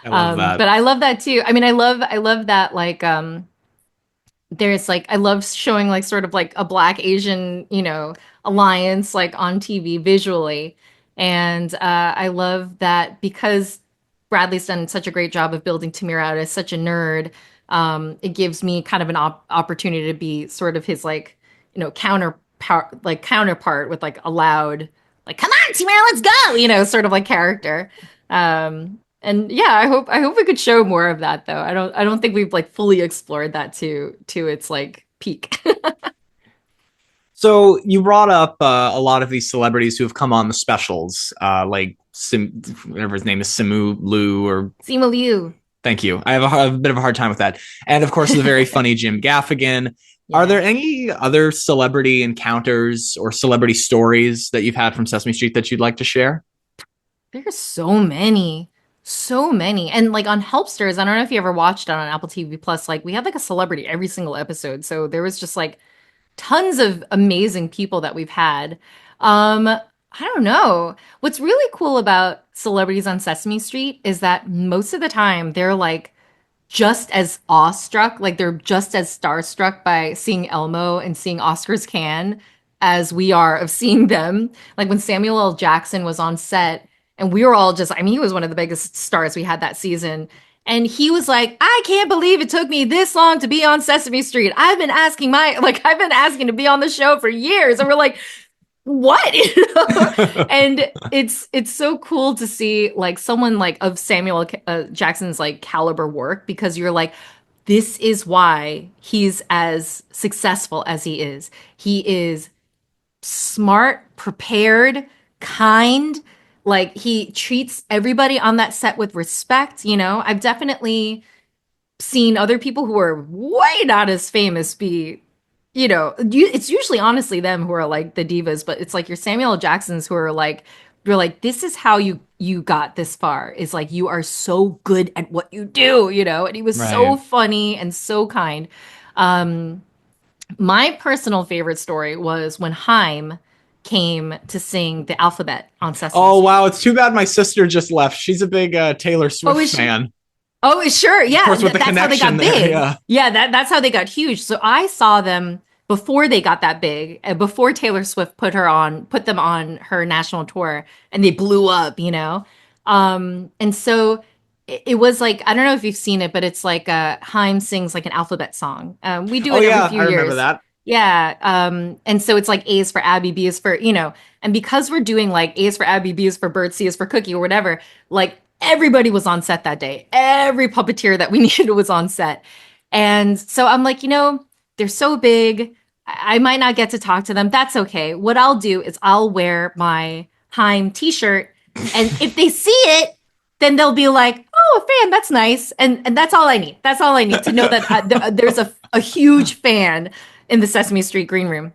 I love that. But I love that too. I mean, I love that like there's like I love showing like sort of like a Black Asian, alliance like on TV visually. And I love that because Bradley's done such a great job of building Tamir out as such a nerd. It gives me kind of an opportunity to be sort of his like, counterpart with like a loud, like, come on, Tamir, let's go, sort of like character. And yeah, I hope we could show more of that though. I don't think we've like fully explored that to its like peak. So you brought up a lot of these celebrities who have come on the specials, like whatever his name is, Simu Liu or Simu Liu. Thank you. I have a bit of a hard time with that. And of course, the very funny Jim Gaffigan. Yeah. Are there any other celebrity encounters or celebrity stories that you've had from Sesame Street that you'd like to share? There's so many. So many. And like on Helpsters, I don't know if you ever watched it on Apple TV Plus, like we had like a celebrity every single episode. So there was just like tons of amazing people that we've had. I don't know. What's really cool about celebrities on Sesame Street is that most of the time they're like just as awestruck, like they're just as starstruck by seeing Elmo and seeing Oscar's Can as we are of seeing them. Like when Samuel L. Jackson was on set and we were all just, I mean, he was one of the biggest stars we had that season. And he was like, I can't believe it took me this long to be on Sesame Street. I've been asking to be on the show for years. And we're like, what? And it's so cool to see like someone like of Samuel Jackson's like caliber work, because you're like, this is why he's as successful as he is. He is smart, prepared, kind. Like he treats everybody on that set with respect. I've definitely seen other people who are way not as famous be, it's usually honestly them who are like the divas, but it's like your Samuel L. Jacksons who are like, you're like, this is how you got this far, is like, you are so good at what you do, and he was so funny and so kind. My personal favorite story was when Haim came to sing the alphabet on Sesame Street. Oh, wow. It's too bad my sister just left. She's a big Taylor Swift fan. Oh, sure. Yeah. Of course, with that's how they got big. There, yeah, that's how they got huge. So I saw them before they got that big, before Taylor Swift put them on her national tour, and they blew up, And so it was like, I don't know if you've seen it, but it's like Haim sings like an alphabet song. We do it every few years. I remember that. Yeah. And so it's like A is for Abby, B is for, and because we're doing like A is for Abby, B is for Bert, C is for Cookie or whatever, like everybody was on set that day. Every puppeteer that we needed was on set. And so I'm like, they're so big. I might not get to talk to them. That's okay. What I'll do is I'll wear my Heim t-shirt. And if they see it, then they'll be like, oh, a fan, that's nice. And that's all I need. That's all I need to know that there's a huge fan in the Sesame Street green room.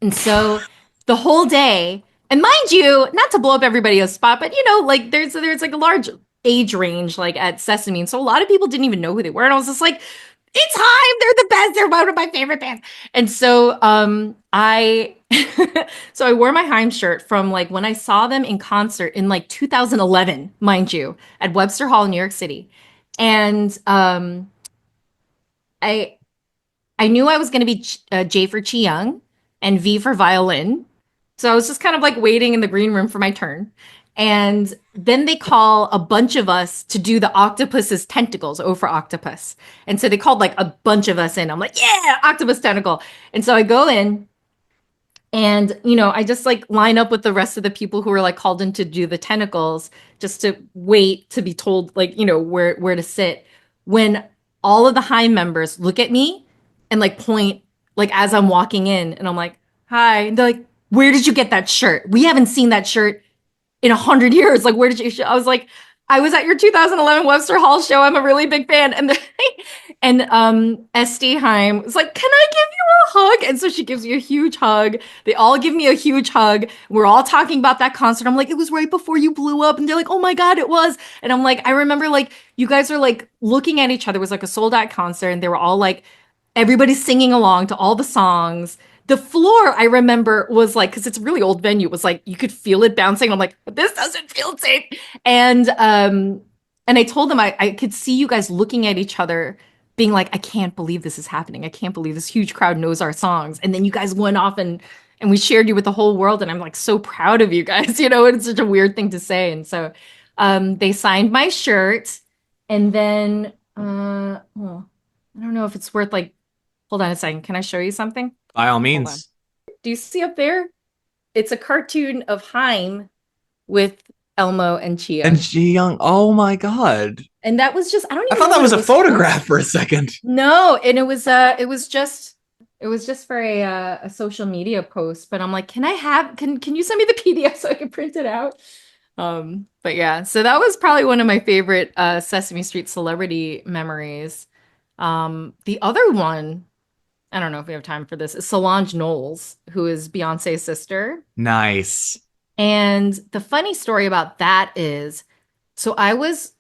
And so the whole day, and mind you, not to blow up everybody else's spot, but like there's like a large age range like at Sesame. And so a lot of people didn't even know who they were. And I was just like, it's Hive, they're the best, they're one of my favorite bands. And so I so I wore my Haim shirt from like when I saw them in concert in like 2011, mind you, at Webster Hall in New York City. And I I knew I was going to be J for Chi Young and V for violin. So I was just kind of like waiting in the green room for my turn. And then they call a bunch of us to do the octopus's tentacles, O for octopus. And so they called like a bunch of us in. I'm like, yeah, octopus tentacle. And so I go in and, I just like line up with the rest of the people who were like called in to do the tentacles just to wait to be told like, where to sit. When all of the high members look at me and like point like as I'm walking in and I'm like, hi. And they're like, where did you get that shirt? We haven't seen that shirt in 100 years. Like, where did you? I was like, I was at your 2011 Webster Hall show. I'm a really big fan. And Esty Heim was like, can I give you a hug? And so she gives me a huge hug. They all give me a huge hug. We're all talking about that concert. I'm like, it was right before you blew up. And they're like, oh my God, it was. And I'm like, I remember like you guys are like looking at each other. It was like a sold out concert. And they were all like, everybody's singing along to all the songs. The floor, I remember, was like, because it's a really old venue, it was like you could feel it bouncing. I'm like, this doesn't feel safe. And I told them I could see you guys looking at each other, being like, I can't believe this is happening. I can't believe this huge crowd knows our songs. And then you guys went off and we shared you with the whole world. And I'm like so proud of you guys, and it's such a weird thing to say. And so they signed my shirt. And then well, I don't know if it's worth like, hold on a second. Can I show you something? By all Hold on. means. Do you see up there? It's a cartoon of Haim with Elmo and Chia. And Ji Young, oh my God. And that was just, I don't I even thought know that what was it a photograph for a second. No, and it was just for a social media post, but I'm like, can you send me the PDF so I can print it out? But yeah, so that was probably one of my favorite Sesame Street celebrity memories. The other one, I don't know if we have time for this, is Solange Knowles, who is Beyonce's sister. Nice. And the funny story about that is, so I was,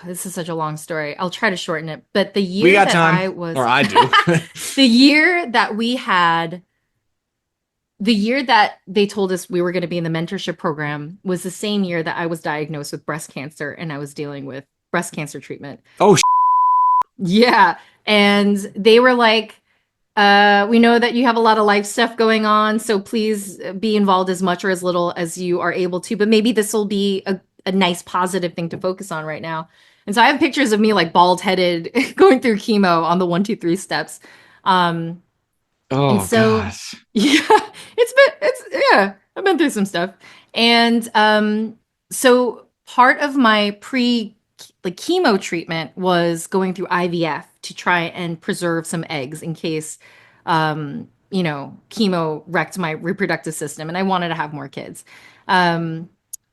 this is such a long story. I'll try to shorten it. But the year We got that time. I was, Or I do. the year that we had, the year that they told us we were going to be in the mentorship program was the same year that I was diagnosed with breast cancer and I was dealing with breast cancer treatment. Oh, Yeah. And they were like, we know that you have a lot of life stuff going on, so please be involved as much or as little as you are able to. But maybe this will be a nice positive thing to focus on right now. And so I have pictures of me like bald headed going through chemo on the 1, 2, 3 steps. And oh so gosh. yeah, yeah, I've been through some stuff. And so part of my like chemo treatment was going through IVF to try and preserve some eggs in case chemo wrecked my reproductive system and I wanted to have more kids.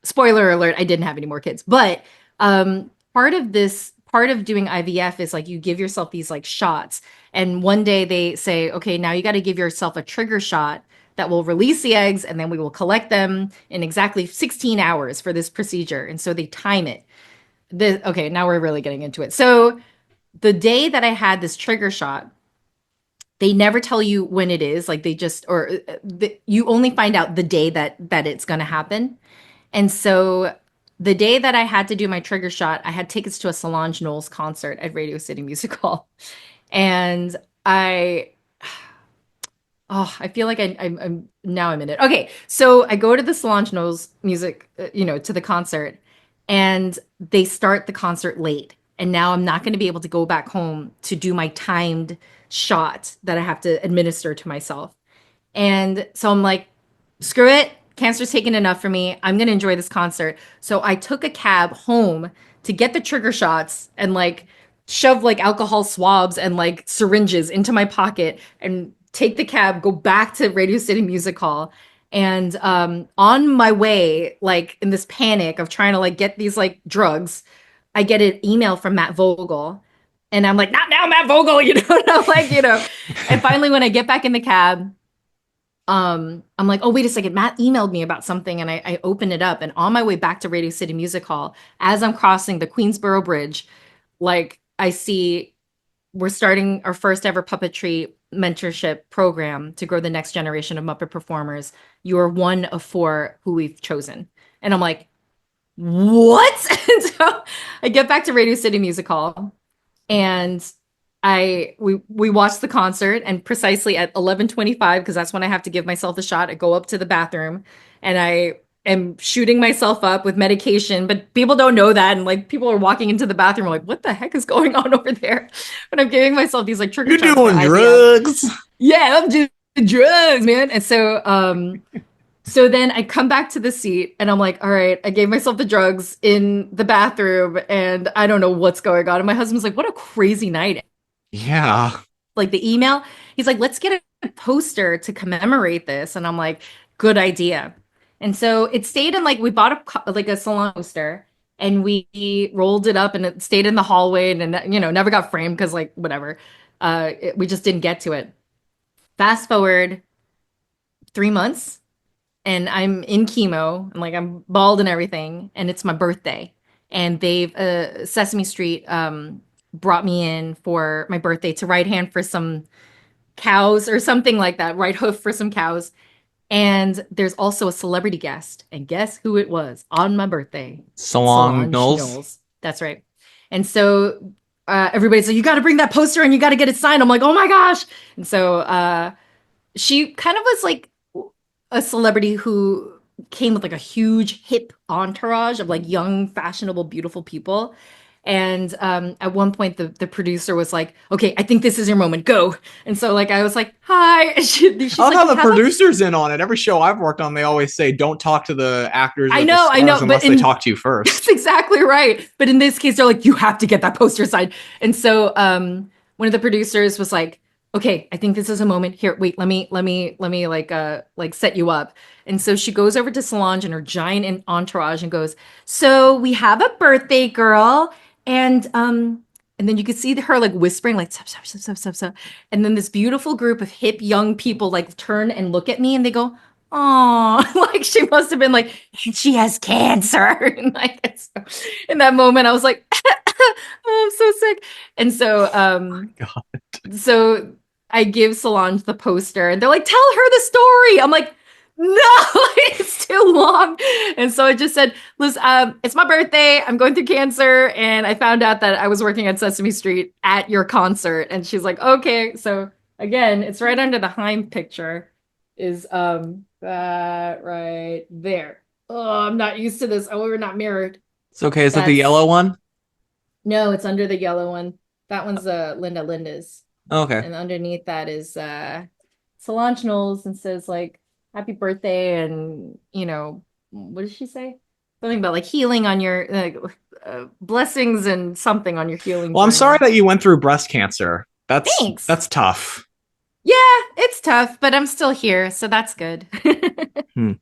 Spoiler alert, I didn't have any more kids. But part of doing IVF is like you give yourself these like shots. And one day they say, okay, now you got to give yourself a trigger shot that will release the eggs and then we will collect them in exactly 16 hours for this procedure. And so they time it. Okay, now we're really getting into it. So the day that I had this trigger shot, they never tell you when it is. Like you only find out the day that it's going to happen. And so the day that I had to do my trigger shot, I had tickets to a Solange Knowles concert at Radio City Music Hall. And I feel like I'm now I'm in it. Okay, so I go to the Solange Knowles music, to the concert, and they start the concert late. And now I'm not going to be able to go back home to do my timed shot that I have to administer to myself. And so I'm like, screw it. Cancer's taken enough for me. I'm going to enjoy this concert. So I took a cab home to get the trigger shots and like shove like alcohol swabs and like syringes into my pocket and take the cab, go back to Radio City Music Hall. And on my way, like in this panic of trying to like get these like drugs, I get an email from Matt Vogel. And I'm like, not now, Matt Vogel, you know, and I'm like, you know. And finally, when I get back in the cab, I'm like, oh, wait a second. Matt emailed me about something, and I open it up. And on my way back to Radio City Music Hall, as I'm crossing the Queensboro Bridge, like I see we're starting our first ever puppetry mentorship program to grow the next generation of Muppet performers. You are one of four who we've chosen. And I'm like, what? And so I get back to Radio City Music Hall and we watched the concert, and precisely at 11:25, because that's when I have to give myself the shot, I go up to the bathroom and I am shooting myself up with medication, but people don't know that, and like people are walking into the bathroom like, what the heck is going on over there? But I'm giving myself these like trigger You're shots for doing IVF. drugs. Yeah, I'm doing drugs, man. And so then I come back to the seat and I'm like, all right, I gave myself the drugs in the bathroom and I don't know what's going on. And my husband's like, what a crazy night. Yeah. Like the email, he's like, let's get a poster to commemorate this. And I'm like, good idea. And so it stayed in like, we bought like a salon poster and we rolled it up and it stayed in the hallway and, you know, never got framed because like, whatever. We just didn't get to it. Fast forward 3 months and I'm in chemo and like I'm bald and everything, and it's my birthday. And they've Sesame Street brought me in for my birthday to right hand for some cows or something like that, right hoof for some cows. And there's also a celebrity guest, and guess who it was on my birthday? Salon Solange Knowles. Knowles. That's right. And so everybody's like, you got to bring that poster and you got to get it signed. I'm like, oh my gosh. And so she kind of was like a celebrity who came with like a huge hip entourage of like young, fashionable, beautiful people. And at one point, the producer was like, "Okay, I think this is your moment. Go." And so, like, I was like, "Hi." And she's I love like, how "We the have a." producer's in on it. Every show I've worked on, they always say, don't talk to the actors or the I stars know, but unless they talk to you that's first. exactly right. But in this case, they're like, "You have to get that poster signed." And so, one of the producers was like, "Okay, I think this is a moment. Here, wait, let me like set you up." And so she goes over to Solange and her giant entourage and goes, "So we have a birthday girl, and then you could see her like whispering like stop, stop, stop, stop, stop, stop." And then this beautiful group of hip young people like turn and look at me and they go, "Oh," like she must have been like, "She has cancer." And like so, in that moment, I was like, "Oh, I'm so sick." And so, God. so I give Solange the poster, and they're like, "Tell her the story." I'm like, "No, it's too long." And so I just said, "Listen, it's my birthday. I'm going through cancer, and I found out that I was working at Sesame Street at your concert." And she's like, "Okay." So again, it's right under the Heim picture. Is that right there? Oh, I'm not used to this. Oh, we're not mirrored. It's okay. Is that the That's yellow one? no, it's under the yellow one. That one's Linda's. Okay. And underneath that is Solange Knowles and says like happy birthday and you know what does she say? Something about like healing on your blessings and something on your healing Well, I'm sorry journey. that you went through breast cancer. Thanks. That's tough. Yeah, it's tough, but I'm still here, so that's good. Hmm.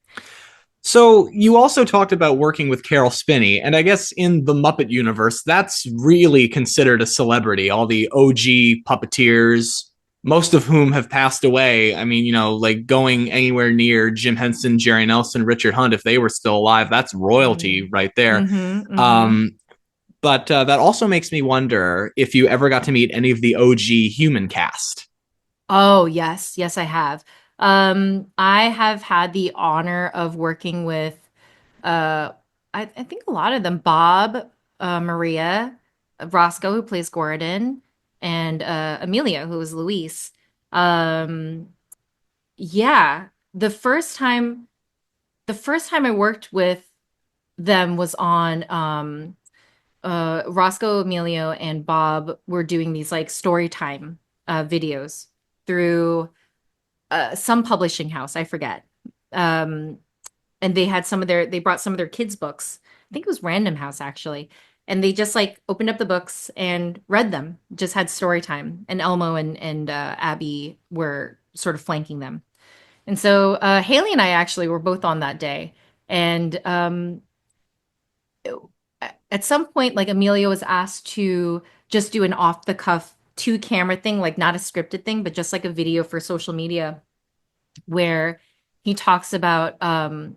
So you also talked about working with Carol Spinney, and I guess in the Muppet universe, that's really considered a celebrity. All the OG puppeteers, most of whom have passed away. I mean, you know, like going anywhere near Jim Henson, Jerry Nelson, Richard Hunt, if they were still alive, that's royalty Mm. right there. Mm-hmm, mm-hmm. Um, but that also makes me wonder if you ever got to meet any of the OG human cast. Oh, yes. Yes, I have. I have had the honor of working with uh I think a lot of them. Bob, Maria, Roscoe, who plays Gordon, and Amelia, who is Luis. Um, yeah. The first time I worked with them was on Roscoe, Emilio, and Bob were doing these like story time videos through some publishing house, I forget. Um, and they brought some of their kids' books. I think it was Random House actually. and they just like opened up the books and read them, just had story time. And Elmo and Abby were sort of flanking them. And so Haley and I actually were both on that day. And at some point, like Amelia was asked to just do an off the cuff two camera thing, like not a scripted thing, but just like a video for social media where he talks about, and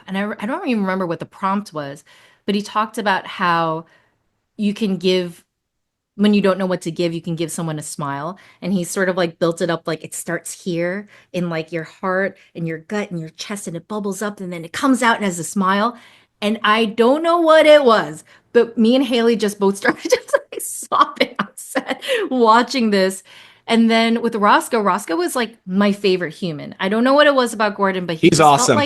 I don't even remember what the prompt was, but he talked about how you can give when you don't know what to give, you can give someone a smile. And he sort of like built it up like it starts here in like your heart and your gut and your chest and it bubbles up and then it comes out as a smile. And I don't know what it was, but me and Haley just both started just like sobbing on set watching this. And then with Roscoe, Roscoe was like my favorite human. I don't know what it was about Gordon, but He's awesome.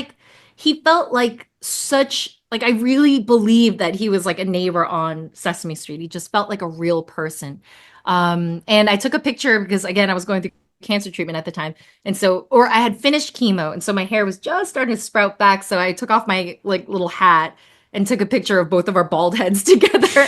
he felt like such like I really believed that he was like a neighbor on Sesame Street. He just felt like a real person. And I took a picture because again, I was going through cancer treatment at the time. And so or I had finished chemo and so my hair was just starting to sprout back. So I took off my like little hat and took a picture of both of our bald heads together.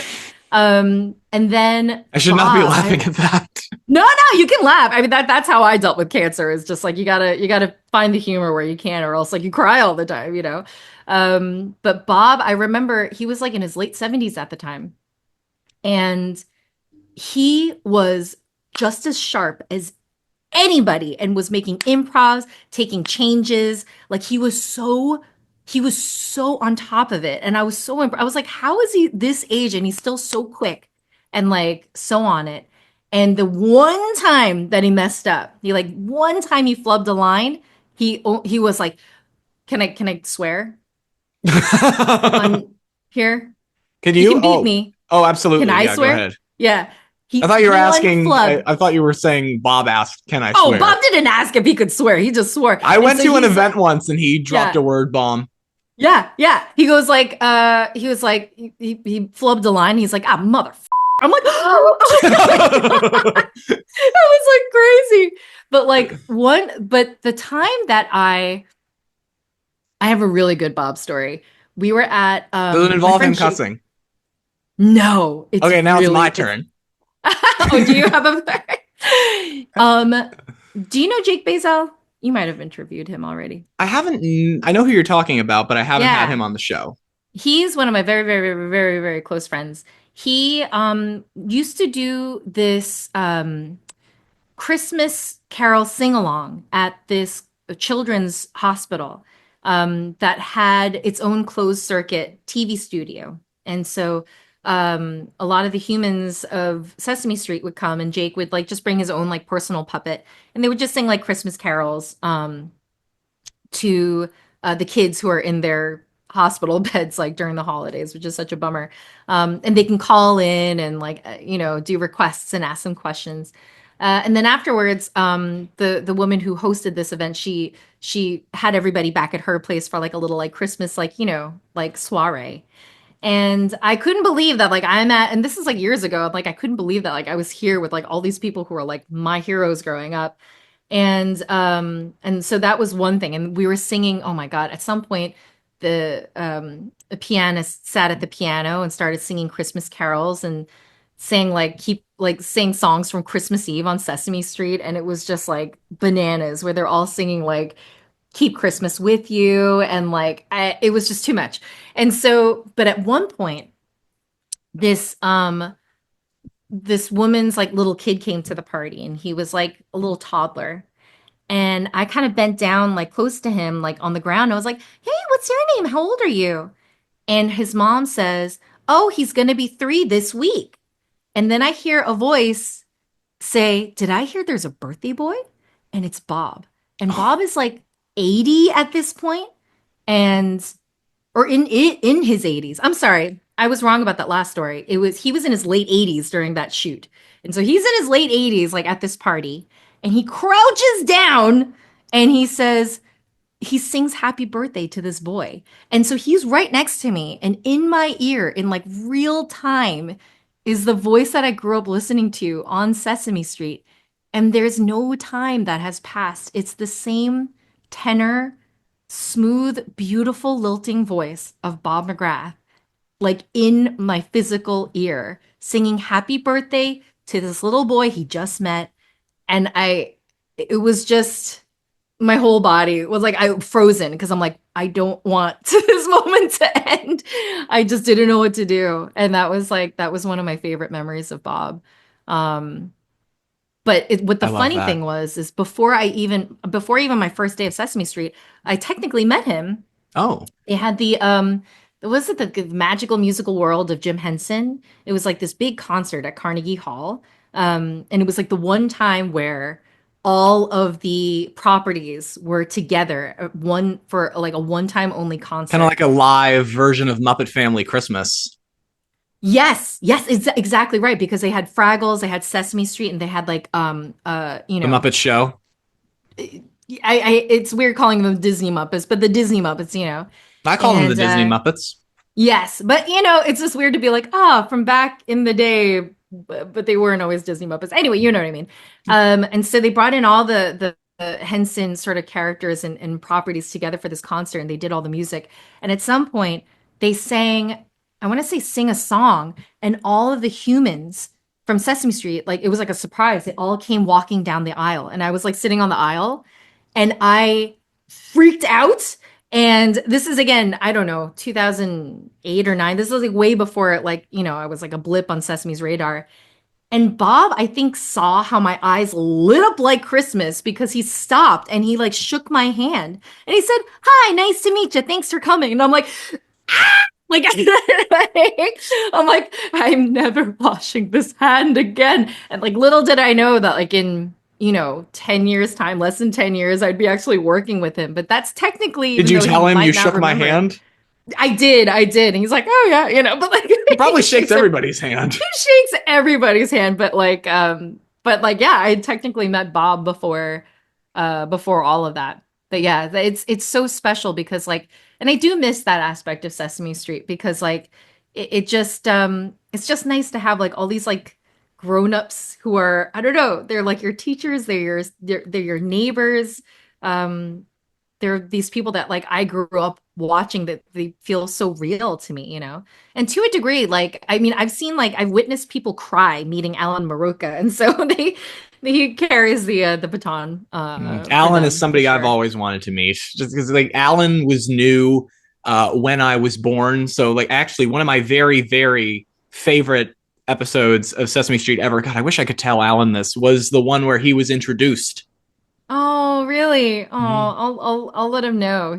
And then I should not be laughing at that. No, you can laugh. I mean that's how I dealt with cancer. Is just like you gotta find the humor where you can, or else like you cry all the time, you know. But Bob, I remember he was like in his late 70s at the time, and he was just as sharp as anybody and was making improvs, taking changes. Like he was so on top of it. And I was I was like, how is he this age and he's still so quick and like so on it? And the one time that he messed up, he like one time he flubbed a line, he was like, can I swear on here? Can You you? can beat me. Oh, absolutely. Can I Yeah, go swear? ahead. Yeah. I thought you were One asking. flub. I thought you were saying Bob asked, "Can I Oh, swear?" Bob didn't ask if he could swear. He just swore. I And went so to an he's event once and he dropped yeah. a word bomb. Yeah. He goes like, he was like, he flubbed a line. He's like, mother. I'm like, oh, that was like crazy. But but the time that I have a really good Bob story. We were at Does it my involve him friend cussing? No, it's Okay, now it's my really turn. Oh, do you have a do you know Jake Bazel? You might have interviewed him already. I haven't. I know who you're talking about, but I haven't had Yeah. him on the show. He's one of my very, very, very, very, very close friends. He used to do this Christmas Carol sing along at this children's hospital that had its own closed circuit TV studio. And so a lot of the humans of Sesame Street would come and Jake would like just bring his own like personal puppet and they would just sing like Christmas carols to the kids who are in their hospital beds like during the holidays, which is such a bummer. And they can call in and like do requests and ask them questions. And then afterwards, the woman who hosted this event, she had everybody back at her place for like a little like Christmas like like soiree. And I couldn't believe that like and this is like years ago, like I couldn't believe that like I was here with like all these people who were like my heroes growing up. And so that was one thing. And we were singing, oh my God, at some point the pianist sat at the piano and started singing Christmas carols and sang like sang songs from Christmas Eve on Sesame Street. And it was just like bananas where they're all singing like keep Christmas with you. And like, it was just too much. And so, but at one point, this woman's like little kid came to the party and he was like a little toddler. And I kind of bent down like close to him, like on the ground. I was like, hey, what's your name? How old are you? And his mom says, oh, he's going to be 3 this week. And then I hear a voice say, did I hear there's a birthday boy? And it's Bob. And Bob is like 80 at this point, and or in his 80s. I'm sorry, I was wrong about that last story. He was in his late 80s during that shoot, and so he's in his late 80s, like at this party, and he crouches down and he sings happy birthday to this boy. And so he's right next to me. And in my ear, in like real time, is the voice that I grew up listening to on Sesame Street. And there's no time that has passed. It's the same tenor, smooth, beautiful, lilting voice of Bob McGrath like in my physical ear, singing happy birthday to this little boy he just met. And it was just, my whole body was like, I frozen because I'm like, I don't want this moment to end. I just didn't know what to do. And that was one of my favorite memories of Bob. Um, but what the I love funny that. thing was, is before even my first day of Sesame Street, I technically met him. Oh, They had was it the magical musical world of Jim Henson? It was like this big concert at Carnegie Hall. And it was like the one time where all of the properties were together, one for like a one-time only kind of concert. like a live version of Muppet Family Christmas. Yes, yes, it's exactly right, because they had Fraggles, they had Sesame Street, and they had like The Muppet Show. it's weird calling them Disney Muppets, but the Disney Muppets, I call them the and Disney Muppets. yes, but it's just weird to be like, from back in the day, but they weren't always Disney Muppets. Anyway, you know what I mean. And so they brought in all the Henson sort of characters and properties together for this concert, and they did all the music. And at some point, they sang, I want to say, sing a song, and all of the humans from Sesame Street, like it was like a surprise. They all came walking down the aisle, and I was like sitting on the aisle, and I freaked out. And this is again, I don't know, 2008 or 9. This was like way before like, I was like a blip on Sesame's radar. And Bob, I think, saw how my eyes lit up like Christmas because he stopped and he like shook my hand and he said, "Hi, nice to meet you. Thanks for coming." And I'm like, ah! Like, I'm like, I'm never washing this hand again. And like, little did I know that like in 10 years time, less than 10 years, I'd be actually working with him. But that's technically, Did even you though he tell him you might not shook my remember it. hand? I did. And he's like, "Oh yeah," but like He probably shakes shakes everybody's hand. he shakes everybody's hand, but like yeah, I technically met Bob before all of that. But yeah, it's so special because like, and I do miss that aspect of Sesame Street because like it just it's just nice to have like all these like grown-ups who are, I don't know, they're like your teachers, they're your neighbors. Um there are these people that like I grew up watching that they feel so real to me. And to a degree, like I mean, I've witnessed people cry meeting Alan Maruka, and so he carries the baton for Alan is them for somebody I've sure. always wanted to meet, just because like Alan was new when I was born. So like actually one of my very, very favorite episodes of Sesame Street ever, God, I wish I could tell Alan this, was the one where he was introduced. Oh, really? Oh, Mhm. I'll let him know.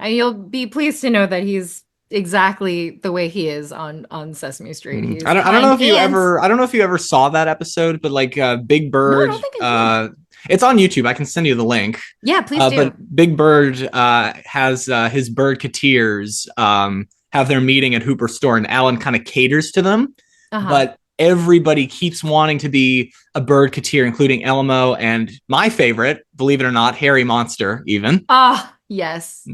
You'll be pleased to know that he's exactly the way he is on Sesame Street. Mhm. He's I don't know kind if you and ever I don't know if you ever saw that episode, but like Big no, I Bird, don't think I did. it's on YouTube. I can send you the link. Yeah, please But do. Big Bird has his birdketeers have their meeting at Hooper's store, and Alan kind of caters to them. Uh-huh. But everybody keeps wanting to be a birdketeer, including Elmo and my favorite, believe it or not, Harry Monster. Even Ah, yes.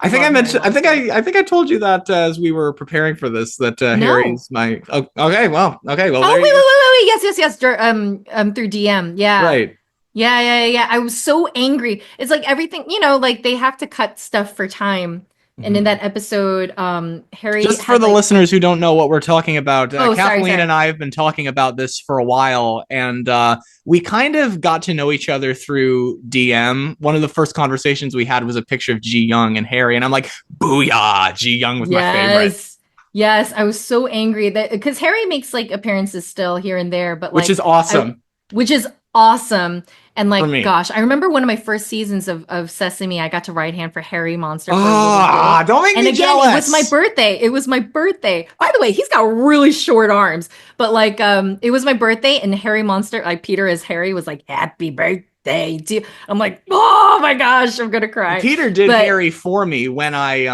I think I Love Harry mentioned. Monster. I think I told you that as we were preparing for this that No. Harry's my. Oh, okay, well, okay, well Oh, there wait, wait, you go. wait, wait, wait. Yes, yes, yes. Through DM. Yeah. Right. Yeah, yeah, yeah, yeah. I was so angry. It's like everything, like they have to cut stuff for time. And in Mhm. that episode, Harry Just for had the like, listeners who don't know what we're talking about, oh, sorry, Kathleen and sorry. I have been talking about this for a while, and we kind of got to know each other through DM. One of the first conversations we had was a picture of Ji Young and Harry, and I'm like, "Booyah!" Ji Young was my favorite, Yes. Yes, I was so angry that because Harry makes like appearances still here and there, but which like is I awesome which is awesome. And for like, me. gosh, I remember one of my first seasons of Sesame, I got to right hand for Harry Monster for a little Ah, bit. don't make And me again, it was my jealous. birthday. It was my birthday. By the way, he's got really short arms. But like it was my birthday and Harry Monster, like Peter as Harry was like, "Happy birthday to you." I'm like, "Oh my gosh, I'm gonna cry." Peter did But Harry for me when I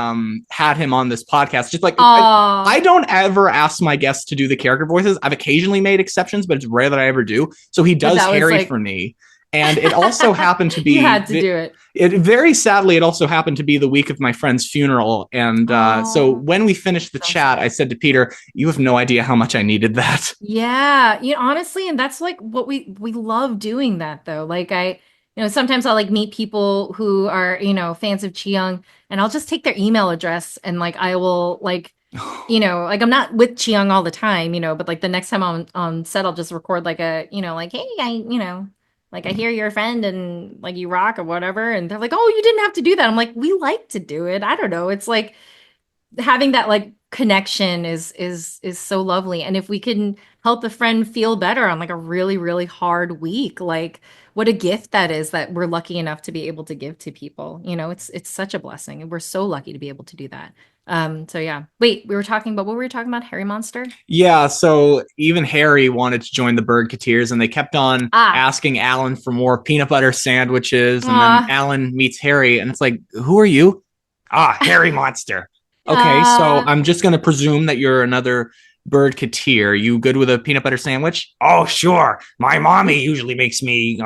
had him on this podcast. Just like I oh, don't ever ask my guests to do the character voices. I've occasionally made exceptions, but it's rare that I ever do. So he but does that was Harry for like me. And it also happened to you be had to do it. it very sadly it also happened to be the week of my friend's funeral. And so Oh, when we finished the so chat, I sad. said to Peter, "You have no idea how much I needed that." Yeah, honestly, and that's like what we love doing that though. Like sometimes I'll like meet people who are, fans of Chiyoung, and I'll just take their email address and like I will like, like I'm not with Chiyoung all the time, but like the next time I'm on set, I'll just record like like, hey, like I hear you're a friend and like you rock or whatever. And they're like, oh, you didn't have to do that. I'm like, we like to do it. I don't know. It's like having that like connection is so lovely. And if we can help a friend feel better on like a really, really hard week, like what a gift that is that we're lucky enough to be able to give to people. It's such a blessing. And we're so lucky to be able to do that. So yeah. Wait, we were talking about what were we talking about? Harry Monster? Yeah, so even Harry wanted to join the Birdketeers, and they kept on Ah. asking Alan for more peanut butter sandwiches. And then Ah. Alan meets Harry, and it's like, who are you? Ah, Harry Monster. Okay, so Ah. I'm just going to presume that you're another Birdketeer. You good with a peanut butter sandwich? Oh, sure. My mommy usually makes me,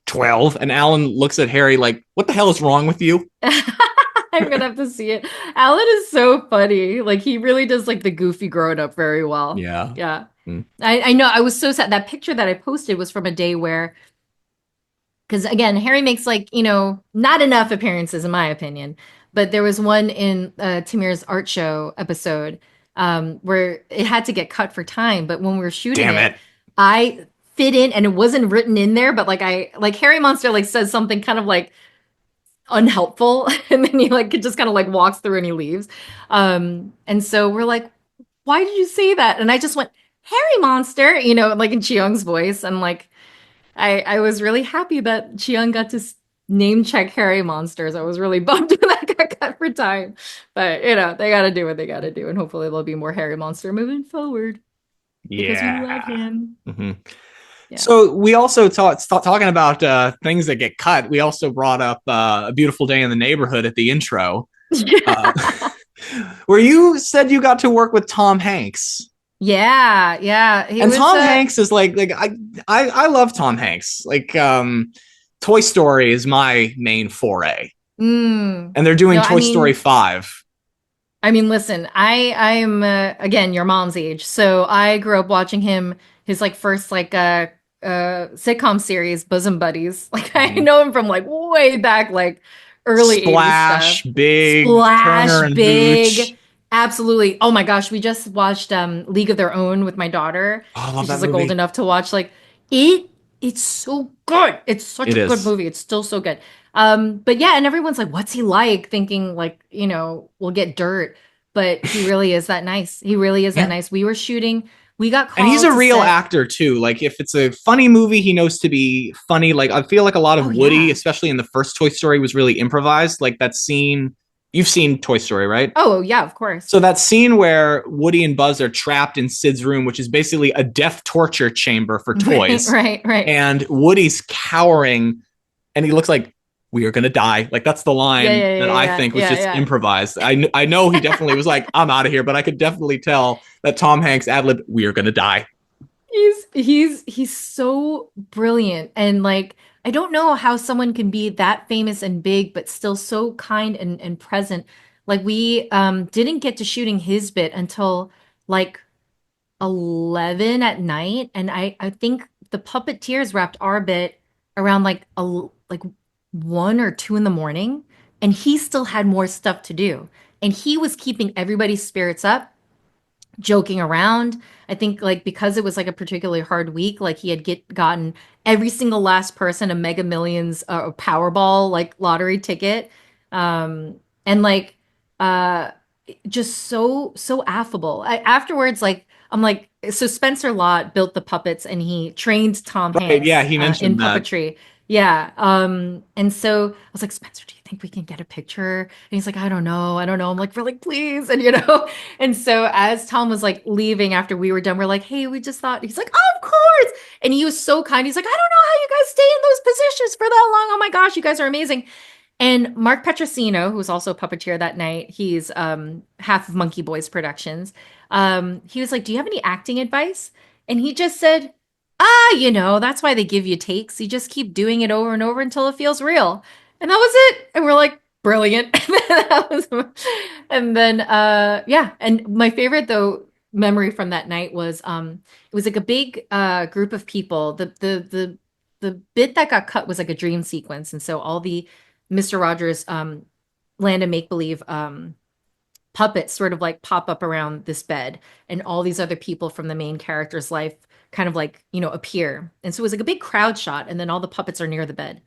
12. And Alan looks at Harry like, what the hell is wrong with you? I'm gonna have to see it. Alan is so funny. Like he really does like the goofy grown up very well. Yeah. Yeah. Mm. I know. I was so sad. That picture that I posted was from a day where, because again, Harry makes like, not enough appearances in my opinion. But there was one in Tamir's art show episode where it had to get cut for time. But when we were shooting Damn it, it. I fit in and it wasn't written in there, but like like Harry Monster like says something kind of like unhelpful and then he like just kind of like walks through and he leaves. And so we're like, why did you say that? And I just went, Harry Monster, like in Chiyoung's voice. And like I was really happy that Chiyoung got to name check Harry Monsters. I was really bummed when that got cut for time. But they gotta do what they gotta do, and hopefully there'll be more Harry Monster moving forward because we love Yeah. him. Hmm. Yeah. So we also talking about things that get cut. We also brought up A Beautiful Day in the Neighborhood at the intro, uh, where you said you got to work with Tom Hanks. Yeah, yeah. He And was Tom Hanks is like I love Tom Hanks. Like Toy Story is my main foray, and they're doing no, Toy Story 5. I mean, listen, I'm again your mom's age, so I grew up watching him his like first like sitcom series, Bosom Buddies. Like I Mhm. know him from like way back, like early '80s stuff. Splash, Big, Splash, Turner and Hooch. Big, absolutely. Oh my gosh, we just watched League of Their Own with my daughter Oh, I love because that she's like old movie. enough to watch. Like it, it's so good. It's such It a good is. movie. It's still so good. But yeah, and everyone's like, "What's he like?" Thinking like, we'll get dirt, but he really is that nice. He really is that Yeah. nice. We were shooting. We got And he's called a to real set. actor too. Like if it's a funny movie, he knows to be funny. Like I feel like a lot of Oh Woody, yeah. especially in the first Toy Story, was really improvised. Like that scene, you've seen Toy Story, right? Oh yeah, of course. So that scene where Woody and Buzz are trapped in Sid's room, which is basically a death torture chamber for Right, toys, right, right. and Woody's cowering, and he looks like we are gonna die. Like that's the Yeah, line yeah, that yeah, I yeah, think was yeah, just yeah. improvised. I know he definitely was like I'm out of here, but I could definitely tell that Tom Hanks ad lib we are gonna die. He's so brilliant and like I don't know how someone can be that famous and big but still so kind and present. Like we didn't get to shooting his bit until like 11 at night and I think the puppeteers wrapped our bit around like 1 or 2 in the morning and he still had more stuff to do. And he was keeping everybody's spirits up joking around. I think like because it was like a particularly hard week, like he had gotten every single last person a Mega Millions Powerball like lottery ticket, and like uh, just so affable. Afterwards, like I'm like, so Spencer Lott built the puppets and he trained Tom Right? Yeah, Hanks he in mentioned that. puppetry. Yeah. And so I was like, Spencer, do you think we can get a picture? And he's like, I don't know. I don't know. I'm like, really, please. And and so as Tom was like leaving after we were done, we're like, hey, we just thought, he's like, oh, of course. And he was so kind. He's like, I don't know how you guys stay in those positions for that long. Oh my gosh, you guys are amazing. And Mark Petrosino, who was also a puppeteer that night, he's half of Monkey Boys Productions. He was like, do you have any acting advice? And he just said, that's why they give you takes. You just keep doing it over and over until it feels real. And that was it. And we're like, brilliant. That was, and then yeah. And my favorite though memory from that night was it was like a big group of people. The the bit that got cut was like a dream sequence, and so all the Mr. Rogers Land of Make Believe puppets sort of like pop up around this bed, and all these other people from the main character's life kind of like, appear. And so it was like a big crowd shot, and then all the puppets are near the bed.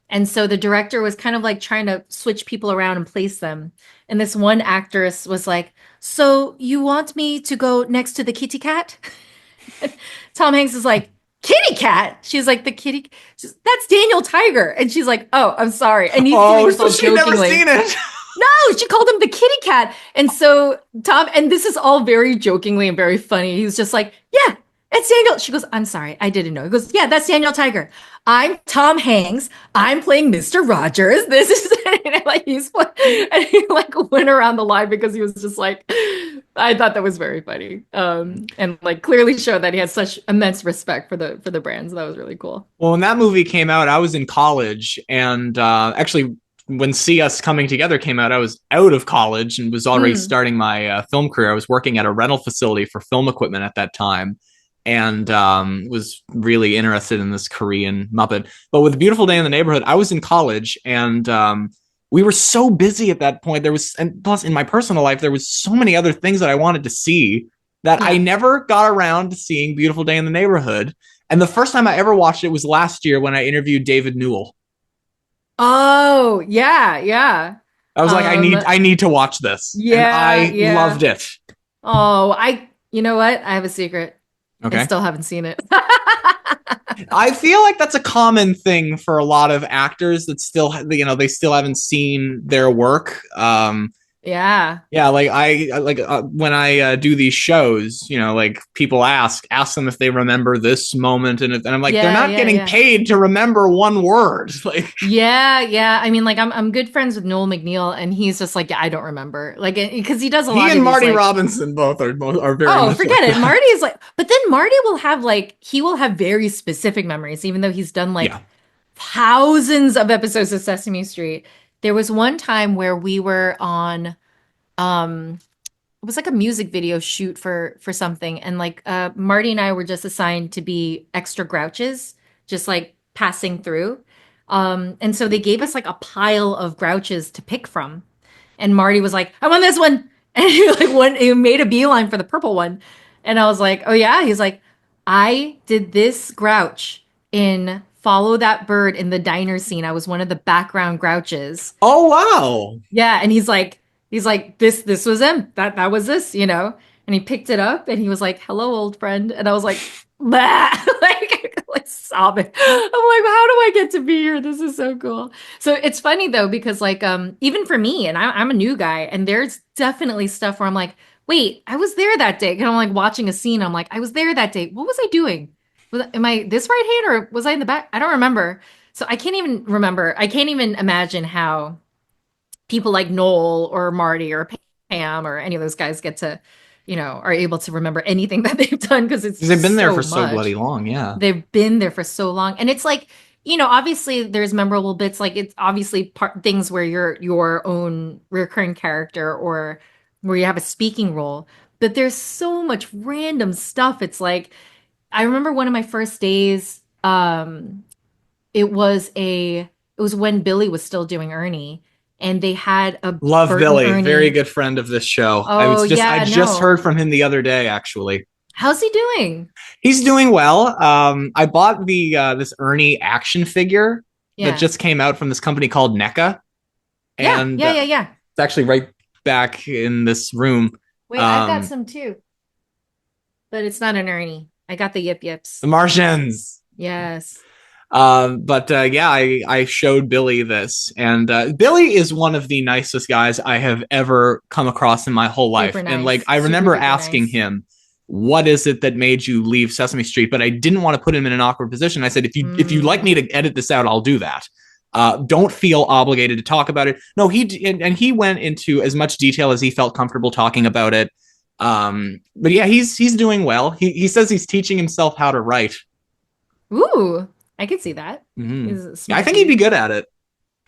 And so the director was kind of like trying to switch people around and place them. And this one actress was like, "So you want me to go next to the kitty cat?" Tom Hanks is like, "Kitty cat?" She's like, "That's Daniel Tiger." And she's like, "Oh, I'm sorry." And he's doing this so all she'd never jokingly. seen it. No, she called him the kitty cat. And so Tom, and this is all very jokingly and very funny. He was just like, "Yeah, it's Daniel." She goes, "I'm sorry, I didn't know." He goes, "Yeah, that's Daniel Tiger. I'm Tom Hanks. I'm playing Mr. Rogers. This is," and like and he like went around the line because he was just like, I thought that was very funny. And like clearly showed that he had such immense respect for the brand. So that was really cool. Well, when that movie came out, I was in college, and actually, when See Us Coming Together came out, I was out of college and was already starting my film career. I was working at a rental facility for film equipment at that time, and was really interested in this Korean Muppet. But with Beautiful Day in the Neighborhood, I was in college, and we were so busy at that point. And plus in my personal life, there was so many other things that I wanted to see that I never got around to seeing Beautiful Day in the Neighborhood. And the first time I ever watched it was last year when I interviewed David Newell. Oh, yeah, yeah. I was like, I need to watch this. Yeah, and I loved it. Oh, you know what? I have a secret. Okay. I still haven't seen it. I feel like that's a common thing for a lot of actors that still, they still haven't seen their work. Yeah. Yeah, when I do these shows, like people ask them if they remember this moment, and I'm like, they're not getting paid to remember one word. Like, yeah. I mean, like I'm good friends with Noel McNeil, and he's just like, yeah, I don't remember, like, because he does a lot. He and Marty Robinson both are very. Oh, forget it. Marty is like, but then Marty will have he will have very specific memories, even though he's done thousands of episodes of Sesame Street. There was one time where we were on, it was like a music video shoot for something, and like Marty and I were just assigned to be extra Grouches, just like passing through. And so they gave us like a pile of Grouches to pick from, and Marty was like, "I want this one," and he made a beeline for the purple one, and I was like, "Oh yeah?" He's like, "I did this Grouch in Follow That Bird in the diner scene. I was one of the background Grouches." Oh wow! Yeah, and he's like, this was him. That was this, And he picked it up, and he was like, "Hello, old friend," and I was like, bah! like sobbing. I'm like, how do I get to be here? This is so cool. So it's funny though, because like even for me, and I'm a new guy, and there's definitely stuff where I'm like, wait, I was there that day. And I'm like watching a scene. I'm like, I was there that day. What was I doing? Am I this right hand, or was I in the back? I don't remember. So I can't even remember. I can't even imagine how people like Noel or Marty or Pam or any of those guys get to, are able to remember anything that they've done, because they've been there for so bloody long. Yeah. They've been there for so long. And it's like, obviously there's memorable bits. Like it's obviously things where you're your own recurring character or where you have a speaking role, but there's so much random stuff. It's like, I remember one of my first days, it was when Billy was still doing Ernie, and they had a love Bert Billy, Ernie. Very good friend of this show. Oh, I just heard from him the other day, actually. How's he doing? He's doing well. I bought this Ernie action figure that just came out from this company called NECA. And yeah. It's actually right back in this room. Wait, I've got some too. But it's not an Ernie. I got the Yip Yips. The Martians. Yes. I showed Billy this, and Billy is one of the nicest guys I have ever come across in my whole life. Nice. And like, I remember asking him, "What is it that made you leave Sesame Street?" But I didn't want to put him in an awkward position. I said, if you like me to edit this out, I'll do that. Don't feel obligated to talk about it. No, he went into as much detail as he felt comfortable talking about it. But yeah, he's doing well. He says he's teaching himself how to write. Ooh, I could see that. Mm-hmm. I think he'd be good at it.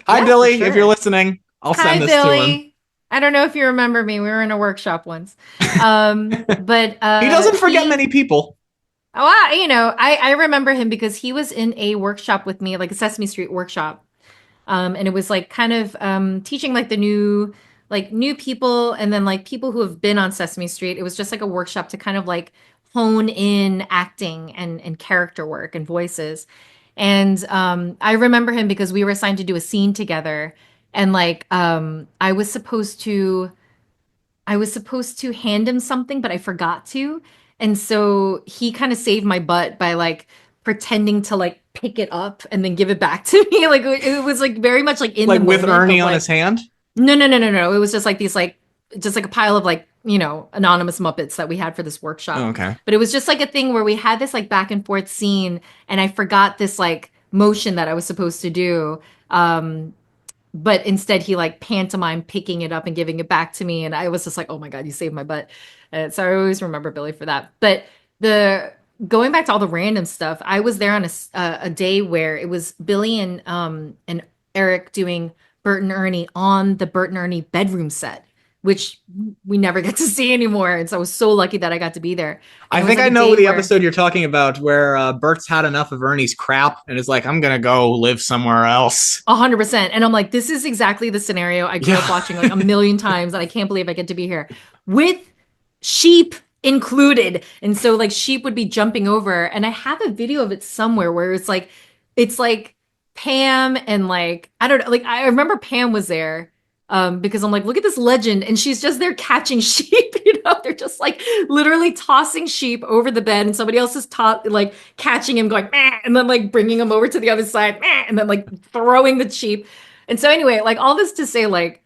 Hi, Billy, if you're listening, I'll send this Billy. to him. I don't know if you remember me. We were in a workshop once. But he doesn't forget many people. Well, I remember him because he was in a workshop with me, like a Sesame Street workshop. And it was like kind of teaching like the new people and then like people who have been on Sesame Street. It was just like a workshop to kind of like hone in acting and character work and voices. And I remember him because we were assigned to do a scene together. And like I was supposed to hand him something, but I forgot to. And so he kind of saved my butt by like pretending to like pick it up and then give it back to me. Like it was like very much like in the Like with moment, Ernie but on like his hand? no, no, no, no, no. It was just like these like just like a pile of like, anonymous Muppets that we had for this Oh, workshop. okay. But it was just like a thing where we had this like back and forth scene and I forgot this like motion that I was supposed to do. But instead he like pantomimed picking it up and giving it back to me, and I was just like, oh my god, you saved my butt. So I always remember Billy for that. But the going back to all the random stuff, I was there on a day where it was Billy and Eric doing Bert and Ernie on the Bert and Ernie bedroom set, which we never get to see anymore, and so I was so lucky that I got to be there. And I it was think like I a know day the where episode you're talking about where Bert's had enough of Ernie's crap and is like, I'm gonna go live somewhere else. 100%. And I'm like, this is exactly the scenario I grew up Yeah. watching like a million times, and I can't believe I get to be here with sheep included. And so like sheep would be jumping over, and I have a video of it somewhere where it's like Pam and like I don't know, like I remember Pam was there because I'm like, look at this legend, and she's just there catching sheep. They're just like literally tossing sheep over the bed, and somebody else is like catching him, going, meh, and then like bringing him over to the other side, meh, and then like throwing the sheep. And so anyway, like all this to say, like,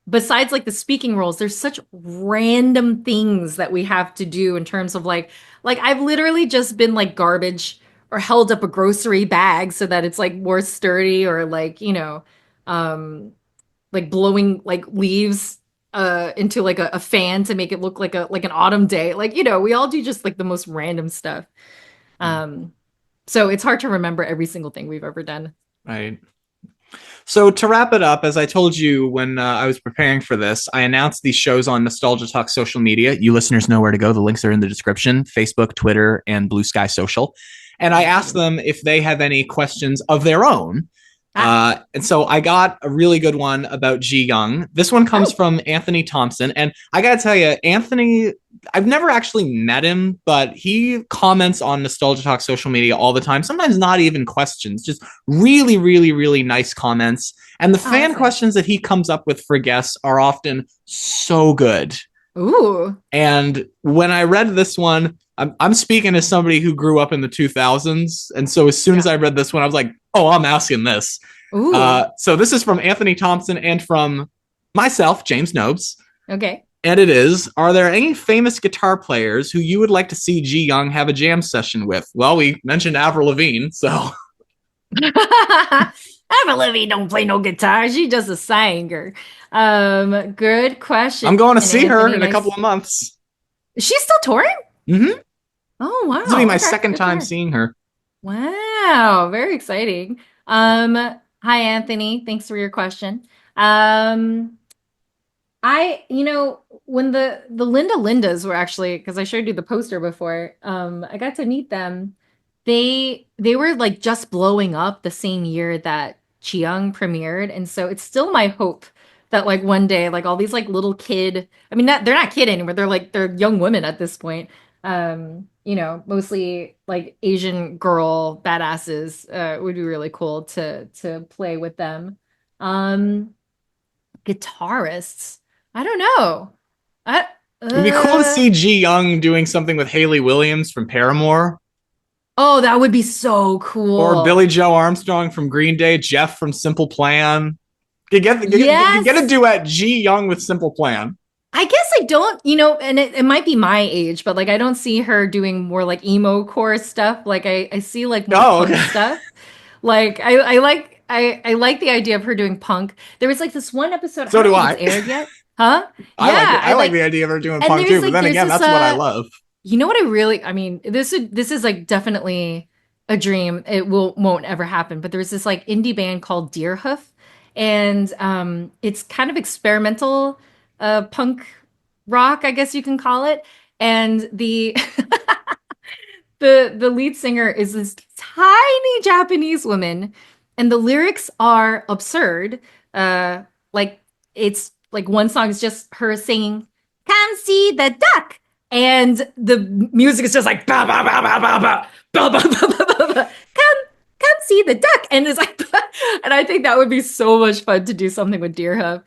besides like the speaking roles, there's such random things that we have to do in terms of like I've literally just been like garbage or held up a grocery bag so that it's like more sturdy, or like, um like blowing like leaves into like a fan to make it look like an autumn day. Like, we all do just like the most random stuff. Um so it's hard to remember every single thing we've ever done. Right. So to wrap it up, as I told you when I was preparing for this, I announced these shows on Nostalgia Talk social media. You listeners know where to go. The links are in the description: Facebook, Twitter, and Blue Sky Social. And I asked them if they have any questions of their own. Ah. And so I got a really good one about Ji Young. This one comes Oh. from Anthony Thompson. And I got to tell you, Anthony, I've never actually met him, but he comments on Nostalgia Talk social media all the time. Sometimes not even questions, just really, really, really nice comments. And the Oh, fan that's nice. questions that he comes up with for guests are often so good. Ooh. And when I read this one, I'm speaking as somebody who grew up in the 2000s. And so as soon as Yeah. I read this one, I was like, oh, I'm asking this. Ooh. So this is from Anthony Thompson and from myself, James Nobes. Okay. And it is, are there any famous guitar players who you would like to see Ji Young have a jam session with? Well, we mentioned Avril Lavigne, so. Avril Lavigne don't play no guitar. She just a singer. Good question. I'm going to see her Anthony. in a Nice. couple of months. Is she still touring? Mm-hmm. Oh This will be wow. my Okay. second Good for time her. seeing her. Wow. Very exciting. Hi Anthony. Thanks for your question. Um, when the Linda Lindas were actually, because I showed you the poster before, I got to meet them. They were like just blowing up the same year that Chiang premiered, and so it's still my hope that like one day, like all these like little kid, I mean, they're not kid anymore. They're young women at this point. Mostly like Asian girl badasses. Would be really cool to play with them. Um, Guitarists. I don't know. I It would be cool to uh see Ji Young doing something with Haley Williams from Paramore, Oh, that would be so or cool. Billy Joe Armstrong from Green Day, Jeff from Simple Plan. You get a Yes. duet Ji Young with Simple Plan. I guess I don't, and it might be my age, but like I don't see her doing more like emo core stuff. Like I see like more Oh, punk okay. stuff. Like I like the idea of her doing punk. There was like this one episode, I So don't do know if it's I. aired yet. Huh? I like Yeah, it. I I like like the idea of her doing and punk there's too. But like then there's again, this that's what I love. what I really, I mean, this is like definitely a dream. It won't ever happen. But there's this like indie band called Deerhoof, and it's kind of experimental punk rock, I guess you can call it. And the the lead singer is this tiny Japanese woman, and the lyrics are absurd. Like it's like one song is just her singing, "Come see the duck," and the music is just like ba ba ba ba ba ba ba ba ba ba ba. Come see the duck, and it's like, and I think that would be so much fun to do something with Deer Hoof.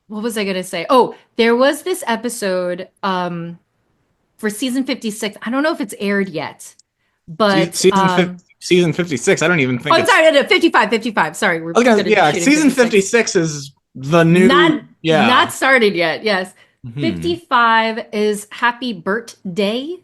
What was I gonna say? Oh, there was this episode for season 56. I don't know if it's aired yet, but season 56. I don't even think. Oh, sorry, no, 55. Sorry, we're yeah. Season 56 is the new. Not started yet. Yes, 55 is Happy Birthday.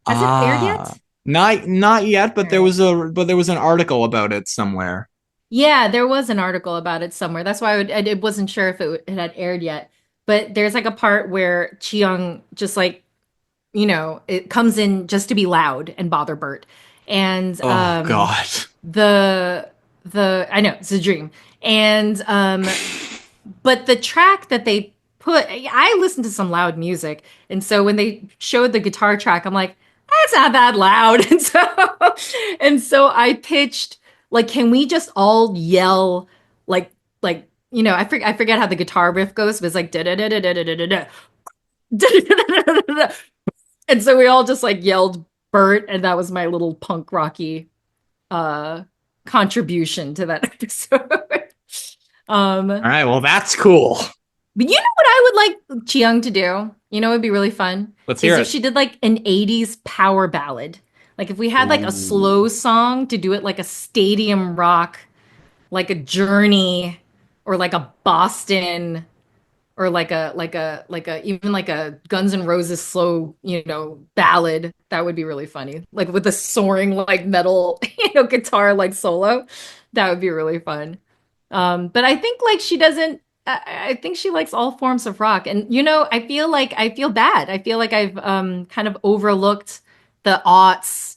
Has it aired yet? Not yet, but there was an article about it somewhere. Yeah, there was an article about it somewhere. That's why I wasn't sure if it had aired yet. But there's like a part where Chiyoung just like, it comes in just to be loud and bother Bert. And God. The I know, it's a dream. And but the track that they put, I listened to some loud music. And so when they showed the guitar track, I'm like, that's not that loud. And so I pitched, like, can we just all yell like I forget how the guitar riff goes, but it's like da da da da da da da da. And so we all just like yelled Bert, and that was my little punk rocky contribution to that episode. All right, well, that's cool. But you know what I would like Chiyoung to do? You know, it'd be really fun. Let's hear it. If she did like an 80s power ballad. Like if we had like a slow song to do it like a stadium rock, like a Journey, or like a Boston, or like a even like a Guns N' Roses slow, ballad. That would be really funny. Like with a soaring like metal, guitar like solo. That would be really fun. But I think like she doesn't. I think she likes all forms of rock, and I feel bad. I feel like I've kind of overlooked the aughts,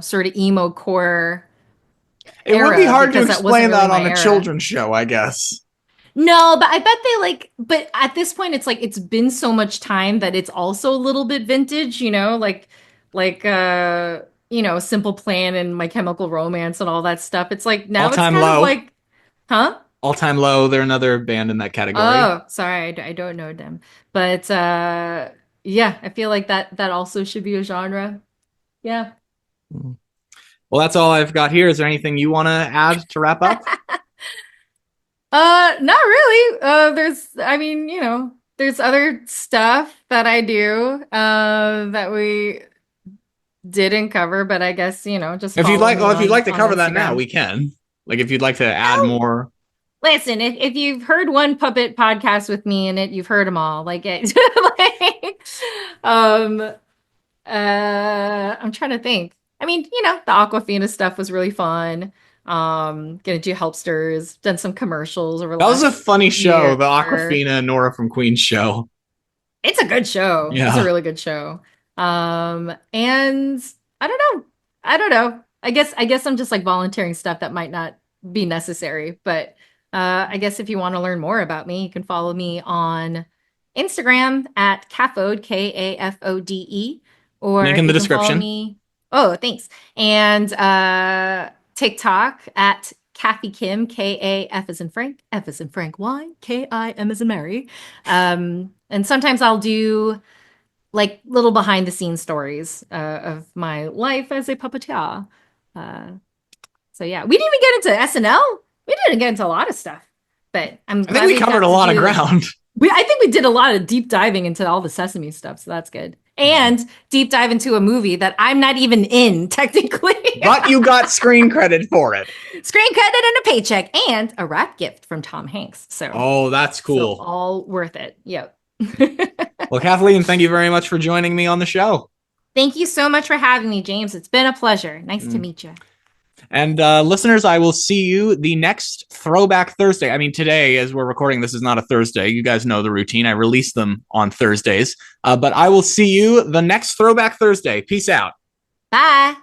sort of emo core. It would be hard to explain that on a children's show, I guess. No, but I bet but at this point, it's like, it's been so much time that it's also a little bit vintage, like Simple Plan and My Chemical Romance and all that stuff. It's like, now it's kind of like, huh? All Time Low, they're another band in that category. Oh, sorry, I don't know them. But yeah, I feel like that also should be a genre. Yeah. Well, that's all I've got here. Is there anything you want to add to wrap up? Not really. There's other stuff that I do that we didn't cover, but I guess, just if you'd like to cover that now, we can. Like if you'd like to add more. Listen, if you've heard one puppet podcast with me in it, you've heard them all. I'm trying to think. I mean, the Awkwafina stuff was really fun. Gonna do Helpsters, done some commercials over. That was a funny show, the Awkwafina and Nora from Queen's show. It's a good show. Yeah. It's a really good show. And I don't know. I guess I'm just like volunteering stuff that might not be necessary, but I guess if you want to learn more about me, you can follow me on Instagram at Kafode, Kafode, or link in the description. Oh, thanks. And TikTok at Kathy Kim, Kaf as in Frank, F as in Frank, Y, Kim as in Mary. And sometimes I'll do like little behind the scenes stories of my life as a puppeteer. So yeah, we didn't even get into SNL. We didn't get into a lot of stuff, but I think we covered a lot of ground. I think we did a lot of deep diving into all the Sesame stuff, so that's good. And deep dive into a movie that I'm not even in, technically. But you got screen credit for it. Screen credit and a paycheck and a wrap gift from Tom Hanks. So that's cool. So all worth it. Yep. Well, Kathleen, thank you very much for joining me on the show. Thank you so much for having me, James. It's been a pleasure. Nice to meet you. And listeners, I will see you the next Throwback Thursday. I mean, today, as we're recording, this is not a Thursday. You guys know the routine. I release them on Thursdays. But I will see you the next Throwback Thursday. Peace out. Bye.